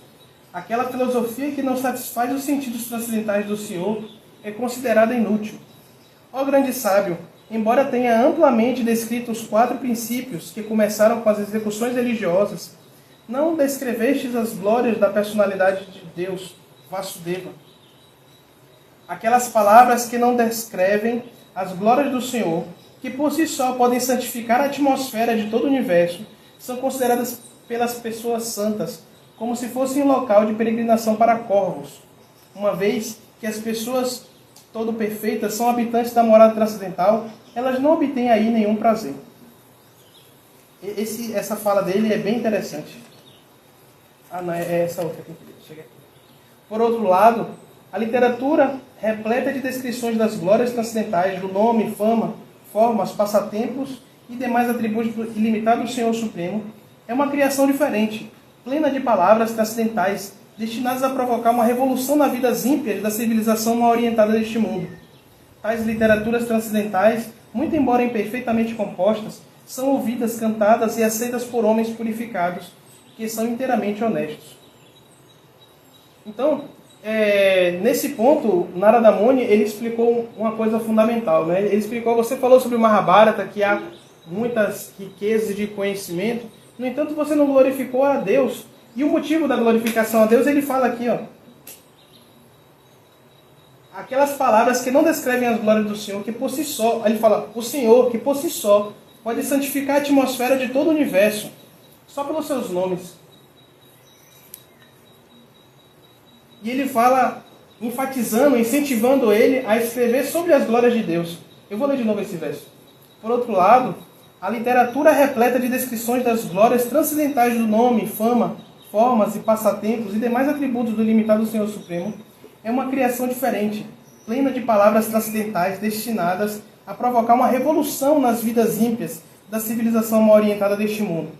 Aquela filosofia que não satisfaz os sentidos transcendentais do Senhor é considerada inútil. Ó grande sábio, embora tenha amplamente descrito os 4 princípios que começaram com as execuções religiosas, não descrevestes as glórias da personalidade de Deus, Vasudeva. Aquelas palavras que não descrevem as glórias do Senhor, que por si só podem santificar a atmosfera de todo o universo, são consideradas pelas pessoas santas como se fossem um local de peregrinação para corvos, uma vez que as pessoas todo perfeitas são habitantes da morada transcendental, elas não obtêm aí nenhum prazer. Essa fala dele é bem interessante. Não, é essa outra aqui. Chega aqui. Por outro lado, a literatura repleta de descrições das glórias transcendentais, do nome, fama, formas, passatempos e demais atributos ilimitados do Senhor Supremo, é uma criação diferente, plena de palavras transcendentais, destinadas a provocar uma revolução na vida ímpias da civilização mal orientada deste mundo. Tais literaturas transcendentais, muito embora imperfeitamente compostas, são ouvidas, cantadas e aceitas por homens purificados, que são inteiramente honestos. Então, nesse ponto, Narada Muni, ele explicou uma coisa fundamental, né? Ele explicou, você falou sobre o Mahabharata, que há muitas riquezas de conhecimento, no entanto, você não glorificou a Deus. E o motivo da glorificação a Deus, ele fala aqui, ó. aquelas palavras que não descrevem as glórias do Senhor, que por si só, ele fala, o Senhor, que por si só, pode santificar a atmosfera de todo o universo, só pelos seus nomes. E ele fala, enfatizando, incentivando ele a escrever sobre as glórias de Deus. Eu vou ler de novo esse verso. Por outro lado, a literatura repleta de descrições das glórias transcendentais do nome, fama, formas e passatempos e demais atributos do ilimitado Senhor Supremo é uma criação diferente, plena de palavras transcendentais destinadas a provocar uma revolução nas vidas ímpias da civilização mal orientada deste mundo.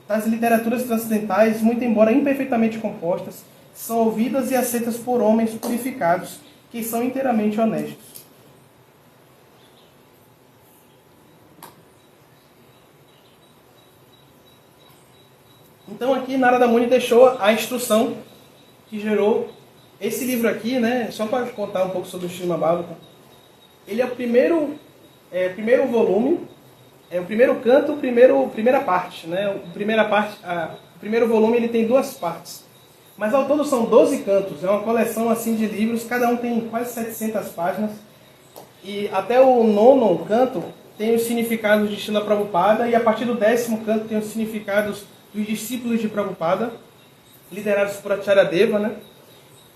Tais literaturas transcendentais, muito embora imperfeitamente compostas, são ouvidas e aceitas por homens purificados, que são inteiramente honestos. Então aqui Narada Muni deixou a instrução que gerou esse livro aqui, né? Só para contar um pouco sobre o Srimad Bhagavatam. Ele é o primeiro volume, é o primeiro canto, primeira parte, né? O primeiro volume ele tem 2 partes. Mas ao todo são 12 cantos, é uma coleção assim de livros, cada um tem quase 700 páginas. E até o 9º canto tem os significados de Srila Prabhupada, e a partir do 10º canto tem os significados dos discípulos de Prabhupada, liderados por Acharya Deva, né?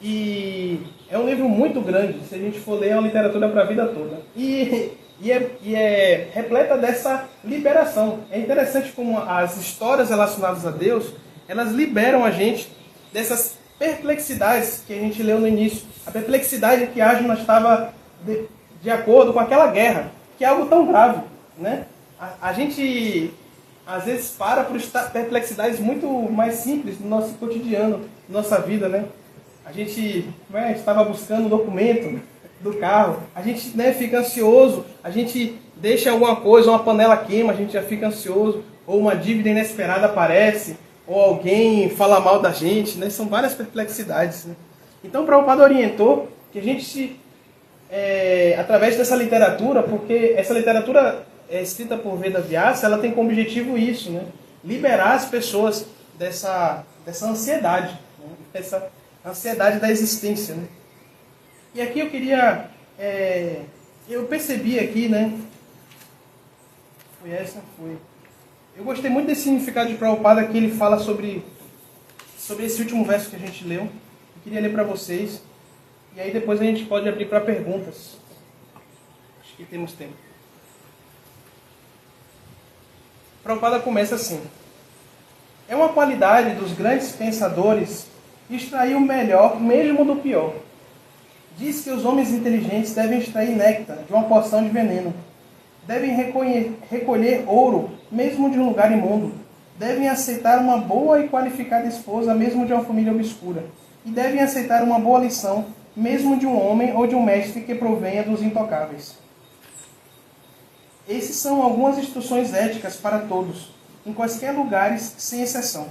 E é um livro muito grande, se a gente for ler, é uma literatura para a vida toda. E é repleta dessa liberação. É interessante como as histórias relacionadas a Deus, elas liberam a gente dessas perplexidades que a gente leu no início. A perplexidade que Arjuna estava de acordo com aquela guerra, que é algo tão grave, né? A gente às vezes para por perplexidades muito mais simples no nosso cotidiano, na nossa vida, né? A gente estava buscando um documento do carro, a gente fica ansioso, a gente deixa alguma coisa, uma panela queima, a gente já fica ansioso, ou uma dívida inesperada aparece, ou alguém fala mal da gente, né? São várias perplexidades, né? Então o Prabhupada orientou que a gente, através dessa literatura, porque essa literatura escrita por Veda Vyasa, ela tem como objetivo isso, né? Liberar as pessoas dessa ansiedade, né? Essa ansiedade da existência, né? E aqui eu queria, eu percebi aqui, né? Eu gostei muito desse significado de Prabhupada que ele fala sobre esse último verso que a gente leu. Eu queria ler para vocês. E aí depois a gente pode abrir para perguntas. Acho que temos tempo. Prabhupada começa assim: é uma qualidade dos grandes pensadores extrair o melhor mesmo do pior. Diz que os homens inteligentes devem extrair néctar de uma porção de veneno. Devem recolher ouro mesmo de um lugar imundo. Devem aceitar uma boa e qualificada esposa mesmo de uma família obscura. E devem aceitar uma boa lição mesmo de um homem ou de um mestre que provenha dos intocáveis. Esses são algumas instruções éticas para todos, em quaisquer lugares, sem exceção.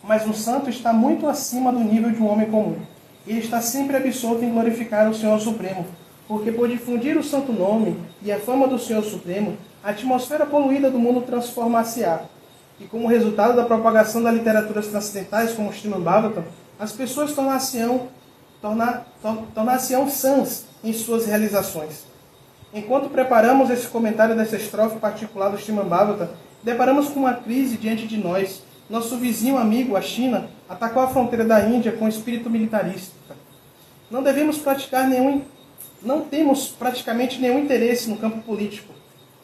Mas um santo está muito acima do nível de um homem comum. Ele está sempre absorto em glorificar o Senhor Supremo, porque por difundir o santo nome e a fama do Senhor Supremo, a atmosfera poluída do mundo transformar-se-á. E como resultado da propagação das literaturas transcendentais, como o Srimad Bhagavatam, as pessoas tornar-se-ão sãs em suas realizações. Enquanto preparamos esse comentário dessa estrofe particular do Srimad Bhagavatam, deparamos com uma crise diante de nós. Nosso vizinho amigo, a China, atacou a fronteira da Índia com espírito militarista. Não temos praticamente nenhum interesse no campo político.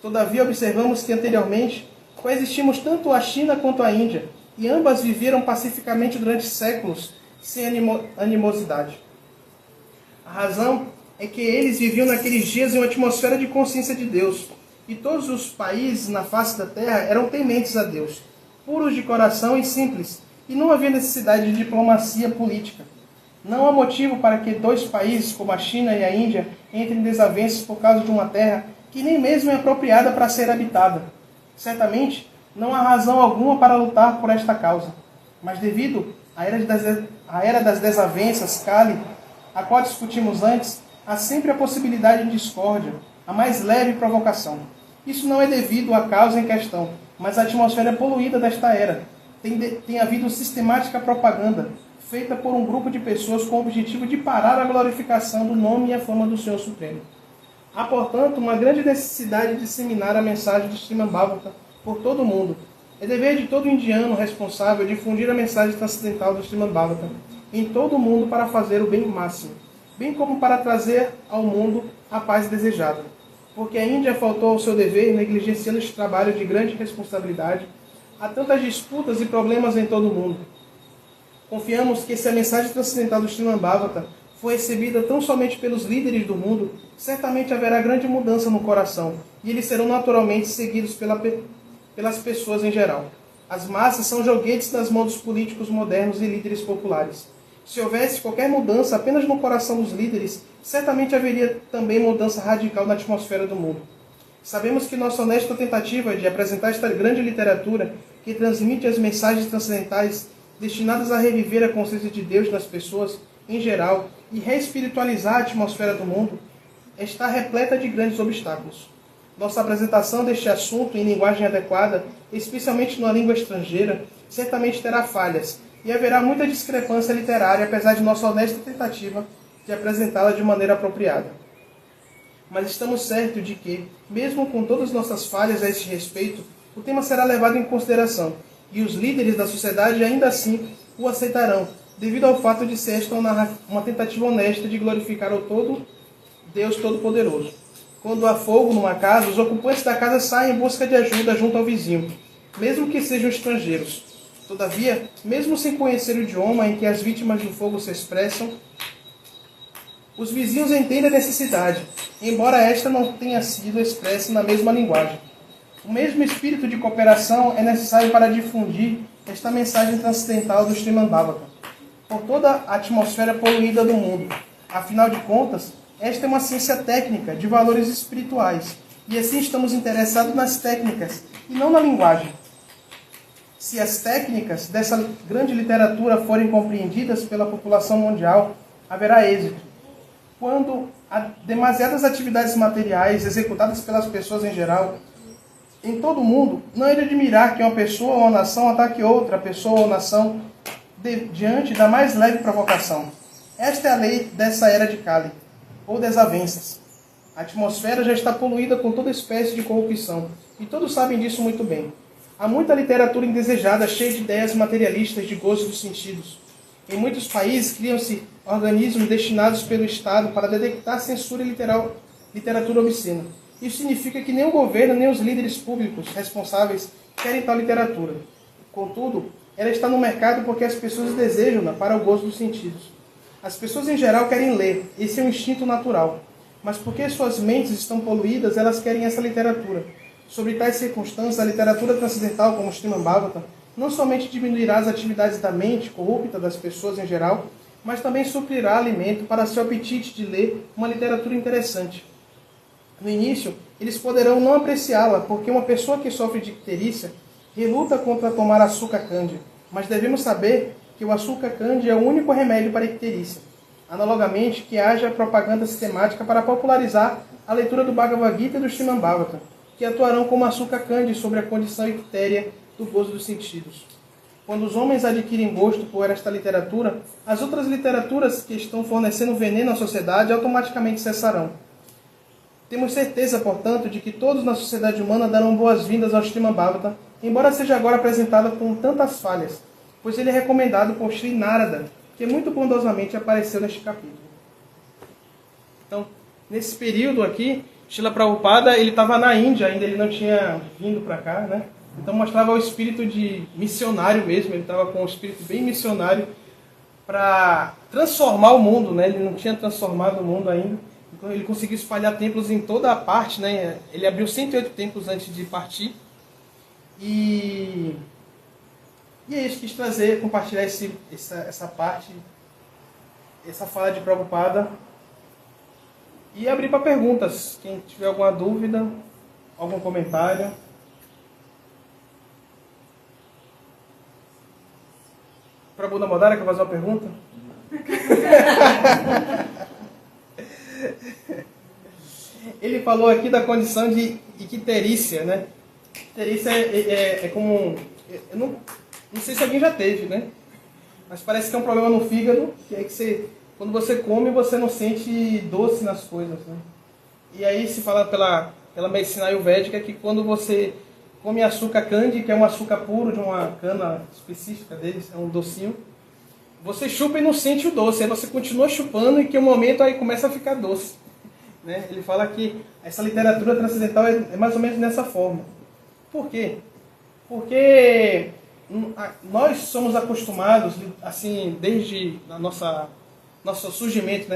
Todavia, observamos que anteriormente coexistimos tanto a China quanto a Índia, e ambas viveram pacificamente durante séculos, sem animosidade. A razão é que eles viviam naqueles dias em uma atmosfera de consciência de Deus, e todos os países na face da terra eram tementes a Deus, puros de coração e simples, e não havia necessidade de diplomacia política. Não há motivo para que 2 países, como a China e a Índia, entrem em desavenças por causa de uma terra que nem mesmo é apropriada para ser habitada. Certamente, não há razão alguma para lutar por esta causa, mas devido à era das desavenças, Kali, a qual discutimos antes, há sempre a possibilidade de discórdia, a mais leve provocação. Isso não é devido à causa em questão, mas à atmosfera poluída desta era. Tem havido sistemática propaganda, feita por um grupo de pessoas com o objetivo de parar a glorificação do nome e a fama do Senhor Supremo. Há, portanto, uma grande necessidade de disseminar a mensagem de Srimad Bhagavatam por todo o mundo. É dever de todo indiano responsável difundir a mensagem transcendental do Srimad Bhagavatam em todo o mundo para fazer o bem máximo, bem como para trazer ao mundo a paz desejada. Porque a Índia faltou ao seu dever, negligenciando este trabalho de grande responsabilidade. Há tantas disputas e problemas em todo o mundo. Confiamos que se a mensagem transcendental do Srimad Bhagavatam for recebida tão somente pelos líderes do mundo, certamente haverá grande mudança no coração, e eles serão naturalmente seguidos pelas pessoas em geral. As massas são joguetes nas mãos dos políticos modernos e líderes populares. Se houvesse qualquer mudança apenas no coração dos líderes, certamente haveria também mudança radical na atmosfera do mundo. Sabemos que nossa honesta tentativa de apresentar esta grande literatura que transmite as mensagens transcendentais destinadas a reviver a consciência de Deus nas pessoas em geral e reespiritualizar a atmosfera do mundo está repleta de grandes obstáculos. Nossa apresentação deste assunto em linguagem adequada, especialmente numa língua estrangeira, certamente terá falhas, e haverá muita discrepância literária, apesar de nossa honesta tentativa de apresentá-la de maneira apropriada. Mas estamos certos de que, mesmo com todas nossas falhas a este respeito, o tema será levado em consideração, e os líderes da sociedade ainda assim o aceitarão, devido ao fato de ser esta uma tentativa honesta de glorificar o Deus Todo-Poderoso. Quando há fogo numa casa, os ocupantes da casa saem em busca de ajuda junto ao vizinho, mesmo que sejam estrangeiros. Todavia, mesmo sem conhecer o idioma em que as vítimas do fogo se expressam, os vizinhos entendem a necessidade, embora esta não tenha sido expressa na mesma linguagem. O mesmo espírito de cooperação é necessário para difundir esta mensagem transcendental do Srimad Bhagavatam por toda a atmosfera poluída do mundo. Afinal de contas, esta é uma ciência técnica de valores espirituais, e assim estamos interessados nas técnicas e não na linguagem. Se as técnicas dessa grande literatura forem compreendidas pela população mundial, haverá êxito. Quando há demasiadas atividades materiais executadas pelas pessoas em geral, em todo o mundo, não é de admirar que uma pessoa ou uma nação ataque outra pessoa ou nação diante da mais leve provocação. Esta é a lei dessa era de Kali, ou desavenças. A atmosfera já está poluída com toda espécie de corrupção, e todos sabem disso muito bem. Há muita literatura indesejada, cheia de ideias materialistas de gozo dos sentidos. Em muitos países criam-se organismos destinados pelo Estado para detectar censura e literatura obscena. Isso significa que nem o governo, nem os líderes públicos responsáveis querem tal literatura. Contudo, ela está no mercado porque as pessoas desejam-na para o gozo dos sentidos. As pessoas em geral querem ler, esse é um instinto natural. Mas porque suas mentes estão poluídas, elas querem essa literatura. Sobre tais circunstâncias, a literatura transcendental, como o Srimad Bhagavatam, não somente diminuirá as atividades da mente corrupta das pessoas em geral, mas também suprirá alimento para seu apetite de ler uma literatura interessante. No início, eles poderão não apreciá-la, porque uma pessoa que sofre de icterícia reluta contra tomar açúcar cândia, mas devemos saber que o açúcar cândia é o único remédio para a icterícia. Analogamente, que haja propaganda sistemática para popularizar a leitura do Bhagavad Gita e do Srimad Bhagavatam, que atuarão como açúcar cândia sobre a condição ictéria do gozo dos sentidos. Quando os homens adquirem gosto por esta literatura, as outras literaturas que estão fornecendo veneno à sociedade automaticamente cessarão. Temos certeza, portanto, de que todos na sociedade humana darão boas-vindas ao Srimad Bhagavatam, embora seja agora apresentado com tantas falhas, pois ele é recomendado por Sri Narada, que muito bondosamente apareceu neste capítulo. Então, nesse período aqui, Srila Prabhupada ele estava na Índia, ainda ele não tinha vindo para cá, né? Então mostrava o espírito de missionário mesmo, ele estava com um espírito bem missionário para transformar o mundo, né? Ele não tinha transformado o mundo ainda. Então ele conseguiu espalhar templos em toda a parte, né? Ele abriu 108 templos antes de partir. E é isso que quis trazer, compartilhar essa parte, essa fala de Prabhupada. E abrir para perguntas. Quem tiver alguma dúvida, algum comentário. Prabhu Damodara, quer fazer uma pergunta? Ele falou aqui da condição de icterícia, né? Icterícia é como... Eu não sei se alguém já teve, né? mas parece que é um problema no fígado, que é que quando você come, você não sente doce nas coisas, né? E aí se fala pela medicina ayurvédica que quando você come açúcar candy, que é um açúcar puro de uma cana específica deles, é um docinho, você chupa e não sente o doce, aí você continua chupando e que um momento aí começa a ficar doce. Né? Ele fala que essa literatura transcendental é mais ou menos dessa forma. Por quê? Porque nós somos acostumados, assim, desde o nosso surgimento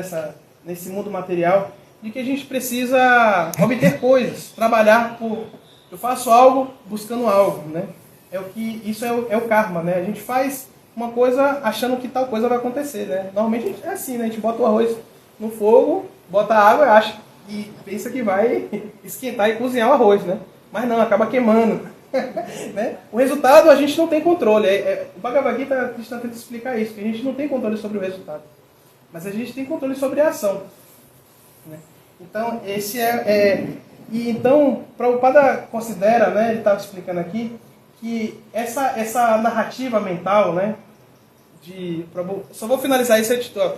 nesse mundo material, de que a gente precisa obter coisas, trabalhar por... Eu faço algo buscando algo, né? Isso é o karma, né? A gente faz uma coisa achando que tal coisa vai acontecer, né? Normalmente é assim, né? A gente bota o arroz no fogo, bota a água e pensa que vai esquentar e cozinhar o arroz, né? Mas não, acaba queimando. Né? O resultado a gente não tem controle. O Bhagavad Gita está tentando explicar isso, que a gente não tem controle sobre o resultado. Mas a gente tem controle sobre a ação. Né? Então, esse E então, Prabhupada considera, né, ele estava explicando aqui, que essa narrativa mental, né, só vou finalizar esse editor,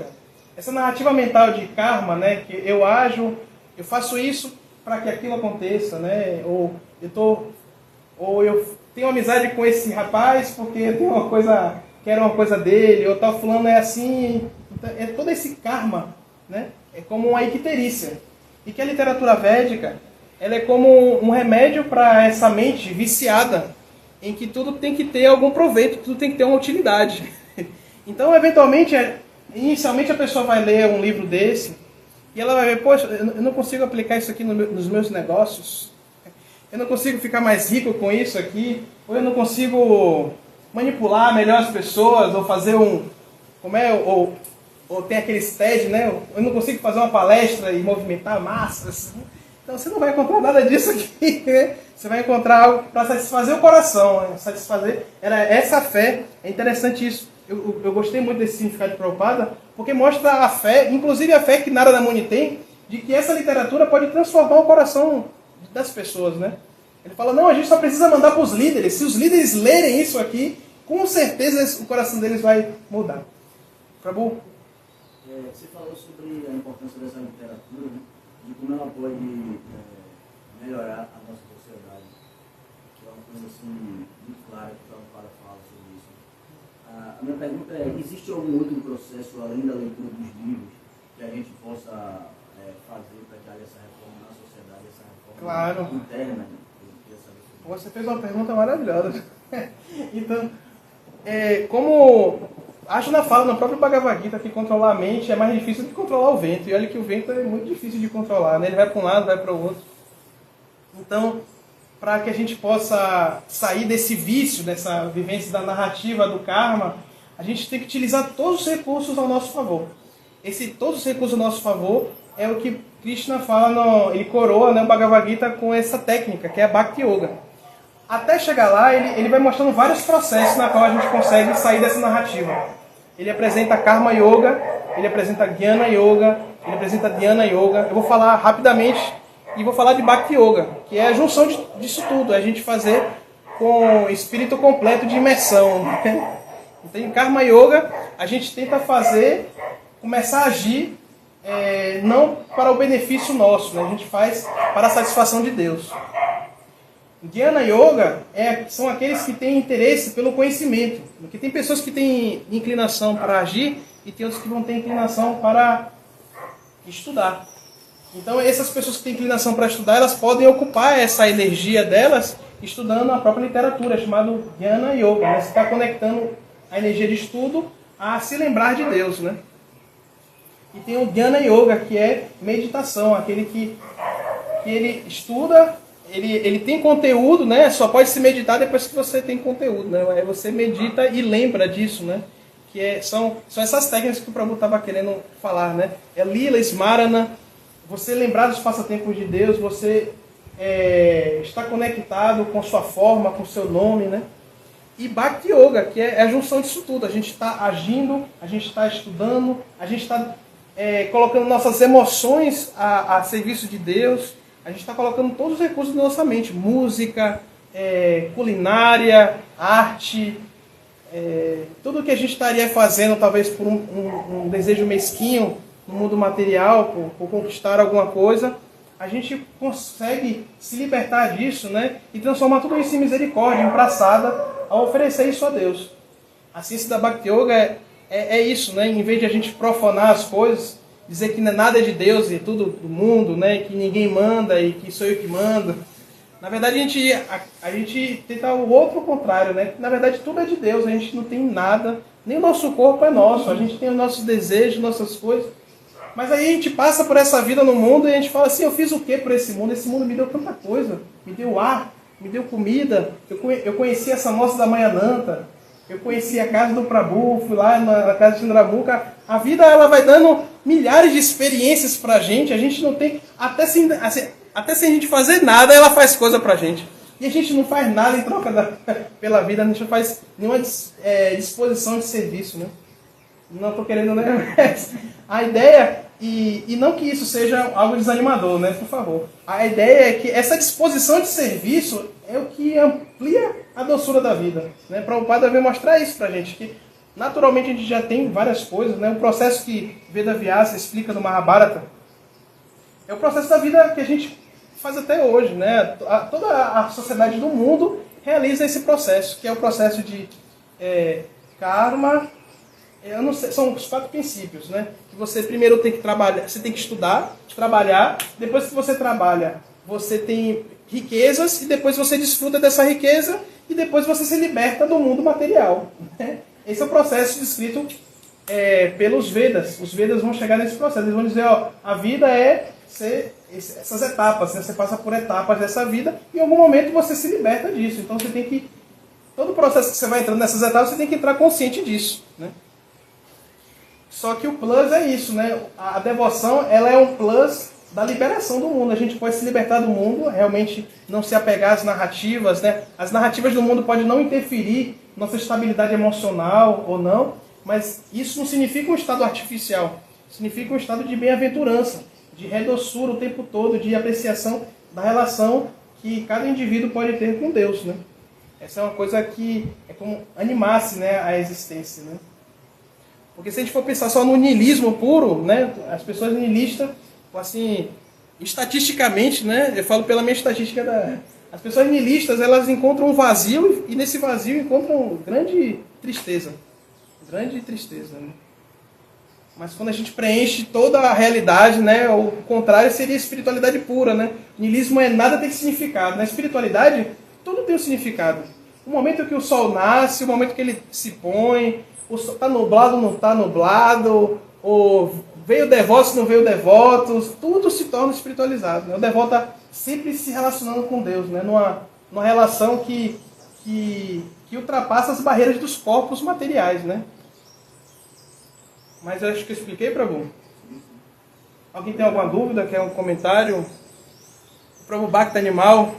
essa narrativa mental de karma, né, que eu faço isso para que aquilo aconteça, né, ou eu tenho amizade com esse rapaz porque eu tenho quero uma coisa dele, ou tal fulano é assim, é todo esse karma, né, é como uma icterícia. E que a literatura védica, ela é como um remédio para essa mente viciada, em que tudo tem que ter algum proveito, tudo tem que ter uma utilidade. Então, eventualmente, inicialmente a pessoa vai ler um livro desse, e ela vai ver, poxa, eu não consigo aplicar isso aqui nos meus negócios, eu não consigo ficar mais rico com isso aqui, ou eu não consigo manipular melhor as pessoas, ou fazer ou tem aqueles TED, né? Eu não consigo fazer uma palestra e movimentar massas. Então você não vai encontrar nada disso aqui, né? Você vai encontrar algo para satisfazer o coração, né? Essa fé, é interessante isso. Eu gostei muito desse significado de Prabhupada, porque mostra a fé, inclusive a fé que Narada Muni tem, de que essa literatura pode transformar o coração das pessoas, né? Ele fala, não, a gente só precisa mandar para os líderes. Se os líderes lerem isso aqui, com certeza o coração deles vai mudar. Prabhu? Você falou sobre a importância dessa literatura, né? De como ela pode melhorar a nossa sociedade, que é uma coisa assim, muito clara que o Prabhupada fala sobre isso. A minha pergunta é, existe algum outro processo, além da leitura dos livros, que a gente possa fazer para que haja essa reforma na sociedade, essa reforma interna? Né? Você fez uma pergunta maravilhosa. Então, como Arjuna fala no próprio Bhagavad Gita que controlar a mente é mais difícil do que controlar o vento. E olha que o vento é muito difícil de controlar, né? Ele vai para um lado, vai para o outro. Então, para que a gente possa sair desse vício, dessa vivência da narrativa do karma, a gente tem que utilizar todos os recursos ao nosso favor. Todos os recursos ao nosso favor é o que Krishna fala, ele coroa, né, o Bhagavad Gita com essa técnica, que é a Bhakti Yoga. Até chegar lá, ele vai mostrando vários processos na qual a gente consegue sair dessa narrativa. Ele apresenta Karma Yoga, ele apresenta Jnana Yoga, ele apresenta Dhyana Yoga. Eu vou falar rapidamente e vou falar de Bhakti Yoga, que é a junção disso tudo, é a gente fazer com espírito completo de imersão. Então, em Karma Yoga, a gente tenta começar a agir não para o benefício nosso, né? A gente faz para a satisfação de Deus. Jnana Yoga são aqueles que têm interesse pelo conhecimento. Porque tem pessoas que têm inclinação para agir e tem outros que vão ter inclinação para estudar. Então essas pessoas que têm inclinação para estudar, elas podem ocupar essa energia delas estudando a própria literatura, chamado Jnana Yoga. Né? Você está conectando a energia de estudo a se lembrar de Deus. Né? E tem o Jnana Yoga, que é meditação, aquele que ele estuda. Ele tem conteúdo, né? Só pode se meditar depois que você tem conteúdo, né? Aí você medita e lembra disso, né? São essas técnicas que o Prabhu estava querendo falar, né? É Lila, Smarana, você lembrar dos passatempos de Deus, você está conectado com sua forma, com seu nome, né? E Bhakti Yoga, que é a junção disso tudo. A gente está agindo, a gente está estudando, a gente está colocando nossas emoções a serviço de Deus. A gente está colocando todos os recursos da nossa mente. Música, culinária, arte, tudo que a gente estaria fazendo, talvez por um desejo mesquinho no mundo material, por conquistar alguma coisa, a gente consegue se libertar disso, né? E transformar tudo isso em misericórdia, em praçada, ao oferecer isso a Deus. A ciência da Bhakti Yoga é isso, né? Em vez de a gente profanar as coisas, dizer que nada é de Deus e tudo do mundo, né? Que ninguém manda e que sou eu que mando. Na verdade, a gente tenta o outro contrário, né? Na verdade, tudo é de Deus, a gente não tem nada, nem o nosso corpo é nosso, a gente tem os nossos desejos, nossas coisas. Mas aí a gente passa por essa vida no mundo e a gente fala assim, eu fiz o que por esse mundo? Esse mundo me deu tanta coisa, me deu ar, me deu comida, eu conheci essa moça da Mayananta, eu conheci a casa do Prabhu, fui lá na casa de Chandramukha. A vida ela vai dando milhares de experiências pra gente, a gente não tem, até sem a gente fazer nada, ela faz coisa pra gente. E a gente não faz nada em troca pela vida, a gente não faz nenhuma disposição de serviço, né? Não estou querendo, né? A ideia, e não que isso seja algo desanimador, né? Por favor. A ideia é que essa disposição de serviço é o que amplia a doçura da vida, né? Prabhupada veio mostrar isso pra gente, que naturalmente a gente já tem várias coisas, né? O processo que Veda Vyasa explica no Mahabharata é o processo da vida que a gente faz até hoje, né? Toda a sociedade do mundo realiza esse processo, que é o processo de karma. Eu não sei, são os 4 princípios, né? Que você primeiro tem que trabalhar, você tem que estudar, trabalhar. Depois que você trabalha, você tem riquezas e depois você desfruta dessa riqueza e depois você se liberta do mundo material, né? Esse é o processo descrito pelos Vedas. Os Vedas vão chegar nesse processo. Eles vão dizer, ó, a vida é essas etapas, né? Você passa por etapas dessa vida e em algum momento você se liberta disso. Então você tem que, todo o processo que você vai entrando nessas etapas, você tem que entrar consciente disso, né? Só que o plus é isso, né? A devoção, ela é um plus da liberação do mundo. A gente pode se libertar do mundo, realmente não se apegar às narrativas, né? As narrativas do mundo podem não interferir na nossa estabilidade emocional ou não, mas isso não significa um estado artificial. Significa um estado de bem-aventurança, de redoçura o tempo todo, de apreciação da relação que cada indivíduo pode ter com Deus, né? Essa é uma coisa que é como animasse, né, a existência, né? Porque se a gente for pensar só no niilismo puro, né, as pessoas niilistas, assim, estatisticamente, né, eu falo pela minha estatística, as pessoas niilistas, elas encontram um vazio e nesse vazio encontram grande tristeza. Grande tristeza, né? Mas quando a gente preenche toda a realidade, né, o contrário seria espiritualidade pura, né? Niilismo é nada tem significado. Na espiritualidade, tudo tem um significado. O momento que o sol nasce, o momento que ele se põe, está nublado, não está nublado, ou veio devotos, não veio devotos, tudo se torna espiritualizado, né? O devoto está sempre se relacionando com Deus, né? Numa relação que ultrapassa as barreiras dos corpos materiais, né? Mas eu acho que eu expliquei, Prabhu. Alguém tem alguma dúvida? Quer um comentário? O Prabhu Bhakta animal.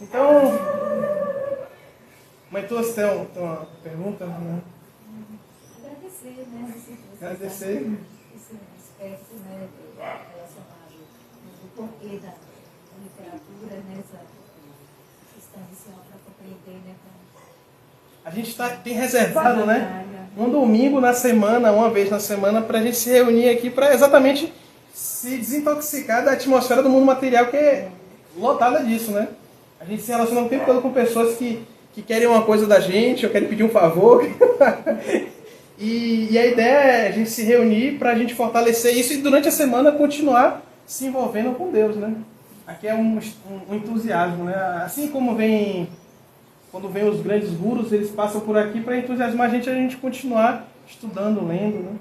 Então, mas você tem uma pergunta? Né? Agradecer, né? Agradecer. Esse aspecto, né, relacionado do porquê da literatura, né, essa questão inicial para compreender, né? A gente tem reservado, né, um domingo na semana, uma vez na semana, para a gente se reunir aqui para exatamente se desintoxicar da atmosfera do mundo material, que é lotada disso, né? A gente se relaciona o tempo todo com pessoas que querem uma coisa da gente, ou querem pedir um favor. E a ideia é a gente se reunir para a gente fortalecer isso e durante a semana continuar se envolvendo com Deus, né? Aqui é um entusiasmo, né? Assim como quando vem os grandes gurus, eles passam por aqui para entusiasmar a gente continuar estudando, lendo, né?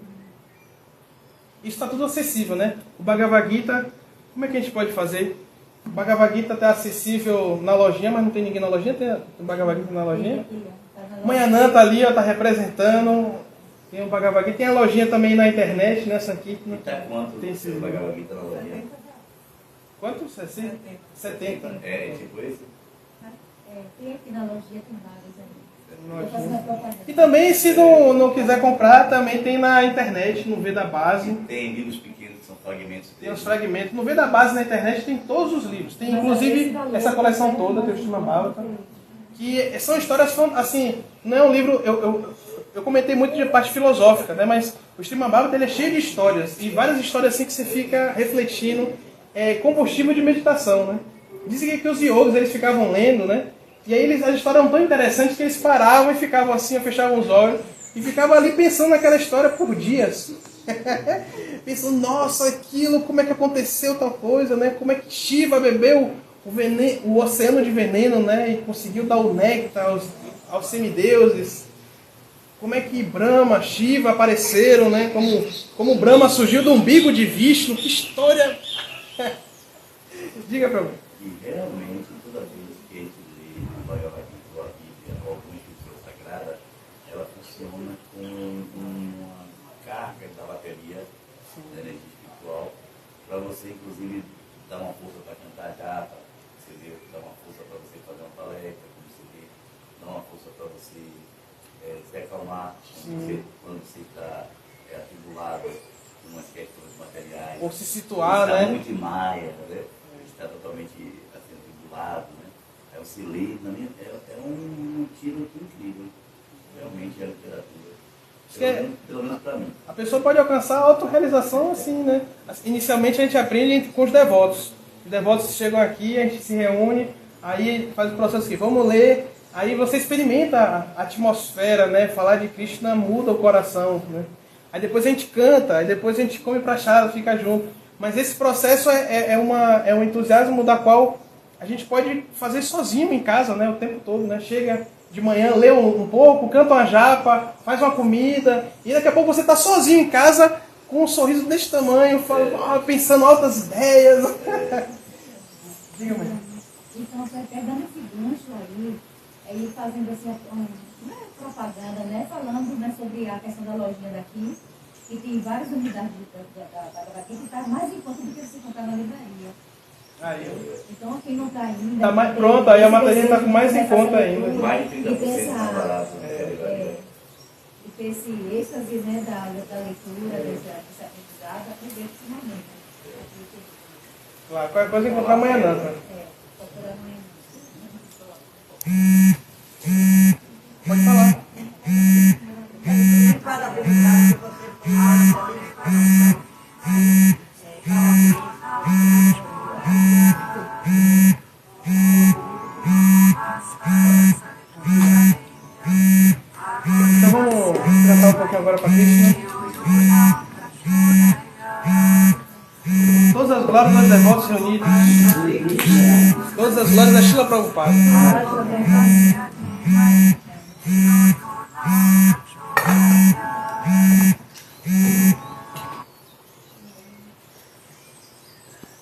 Isso está tudo acessível, né? O Bhagavad Gita, como é que a gente pode fazer? O Bhagavad Gita está acessível na lojinha, mas não tem ninguém na lojinha? Tem o Bhagavad Gita na lojinha? Mayananta ali, ó, está representando. Tem o Bhagavad Gita. Tem a lojinha também na internet, nessa aqui. E tá quanto tem esse Bhagavad Gita na lojinha? Quanto? 60? 70. É, tipo esse? Tem aqui na lojinha, tem vários ali. Estou fazendo propaganda. E também, se não quiser comprar, também tem na internet, no Veda Base. Tem livros pequenos que são fragmentos Tem deles. os fragmentos. No Veda Base na internet tem todos os livros. Tem inclusive essa coleção toda, tem o Srimad-Bhagavatam. Que são histórias, assim, não é um livro... Eu comentei muito de parte filosófica, né? Mas o Srimad-Bhagavatam ele é cheio de histórias. E várias histórias assim que você fica refletindo. É combustível de meditação, né? Dizem que os yogis eles ficavam lendo, né? E aí as histórias eram tão interessantes que eles paravam e ficavam assim, fechavam os olhos. E ficavam ali pensando naquela história por dias. Pensando, nossa, aquilo, como é que aconteceu tal coisa, né? Como é que Shiva bebeu o oceano de veneno, né? E conseguiu dar o néctar aos semideuses. Como é que Brahma, Shiva apareceram, né? Como Brahma surgiu do umbigo de Vishnu. Que história! Diga pra mim. E realmente, toda vez que a gente lê a Bhagavad Gita ou a Bíblia ou alguma escritura sagrada, ela funciona com uma carga da bateria da energia espiritual, para você, inclusive, dar uma força para cantar japa, você vê, dá uma força para você fazer uma palestra, como você vê, dá uma força para você se acalmar quando você está atribulado com umas questões materiais. Ou se situar, está né? muito em maia, né? Está totalmente assim, atribulado, né? Aí você lê, é um tiro incrível. Realmente é a literatura. Pelo menos para mim. A pessoa pode alcançar a autorrealização assim, né? Inicialmente a gente aprende com os devotos. Os devotos chegam aqui, a gente se reúne, aí faz o processo aqui, vamos ler, aí você experimenta a atmosfera, né? Falar de Krishna muda o coração, né? Aí depois a gente canta, aí depois a gente come prachada, fica junto. Mas esse processo é um entusiasmo da qual a gente pode fazer sozinho em casa, né? O tempo todo, né? Chega de manhã, lê um pouco, canta uma japa, faz uma comida, e daqui a pouco você está sozinho em casa com um sorriso desse tamanho, pensando altas ideias. Diga, mãe. Então, pegando esse gancho aí fazendo assim, propaganda, né? Falando, né, sobre a questão da lojinha daqui, que tem várias unidades da daqui que está mais em conta do que você comprar na livraria. Então, quem não está ainda... Tá mais pronto, aí a matéria está com mais em conta ainda. Mais de 30% mais barato. E ter esse êxtase, né, da leitura, dessa aprendizado, aproveita esse momento. Claro, qualquer coisa encontrar amanhã não, tá? Procurar amanhã. Pode falar. Para a verdade, você Então vamos cantar um pouquinho agora para Krishna. Todas as glórias dos devotos reunidos. Todas as glórias da Srila Prabhupada.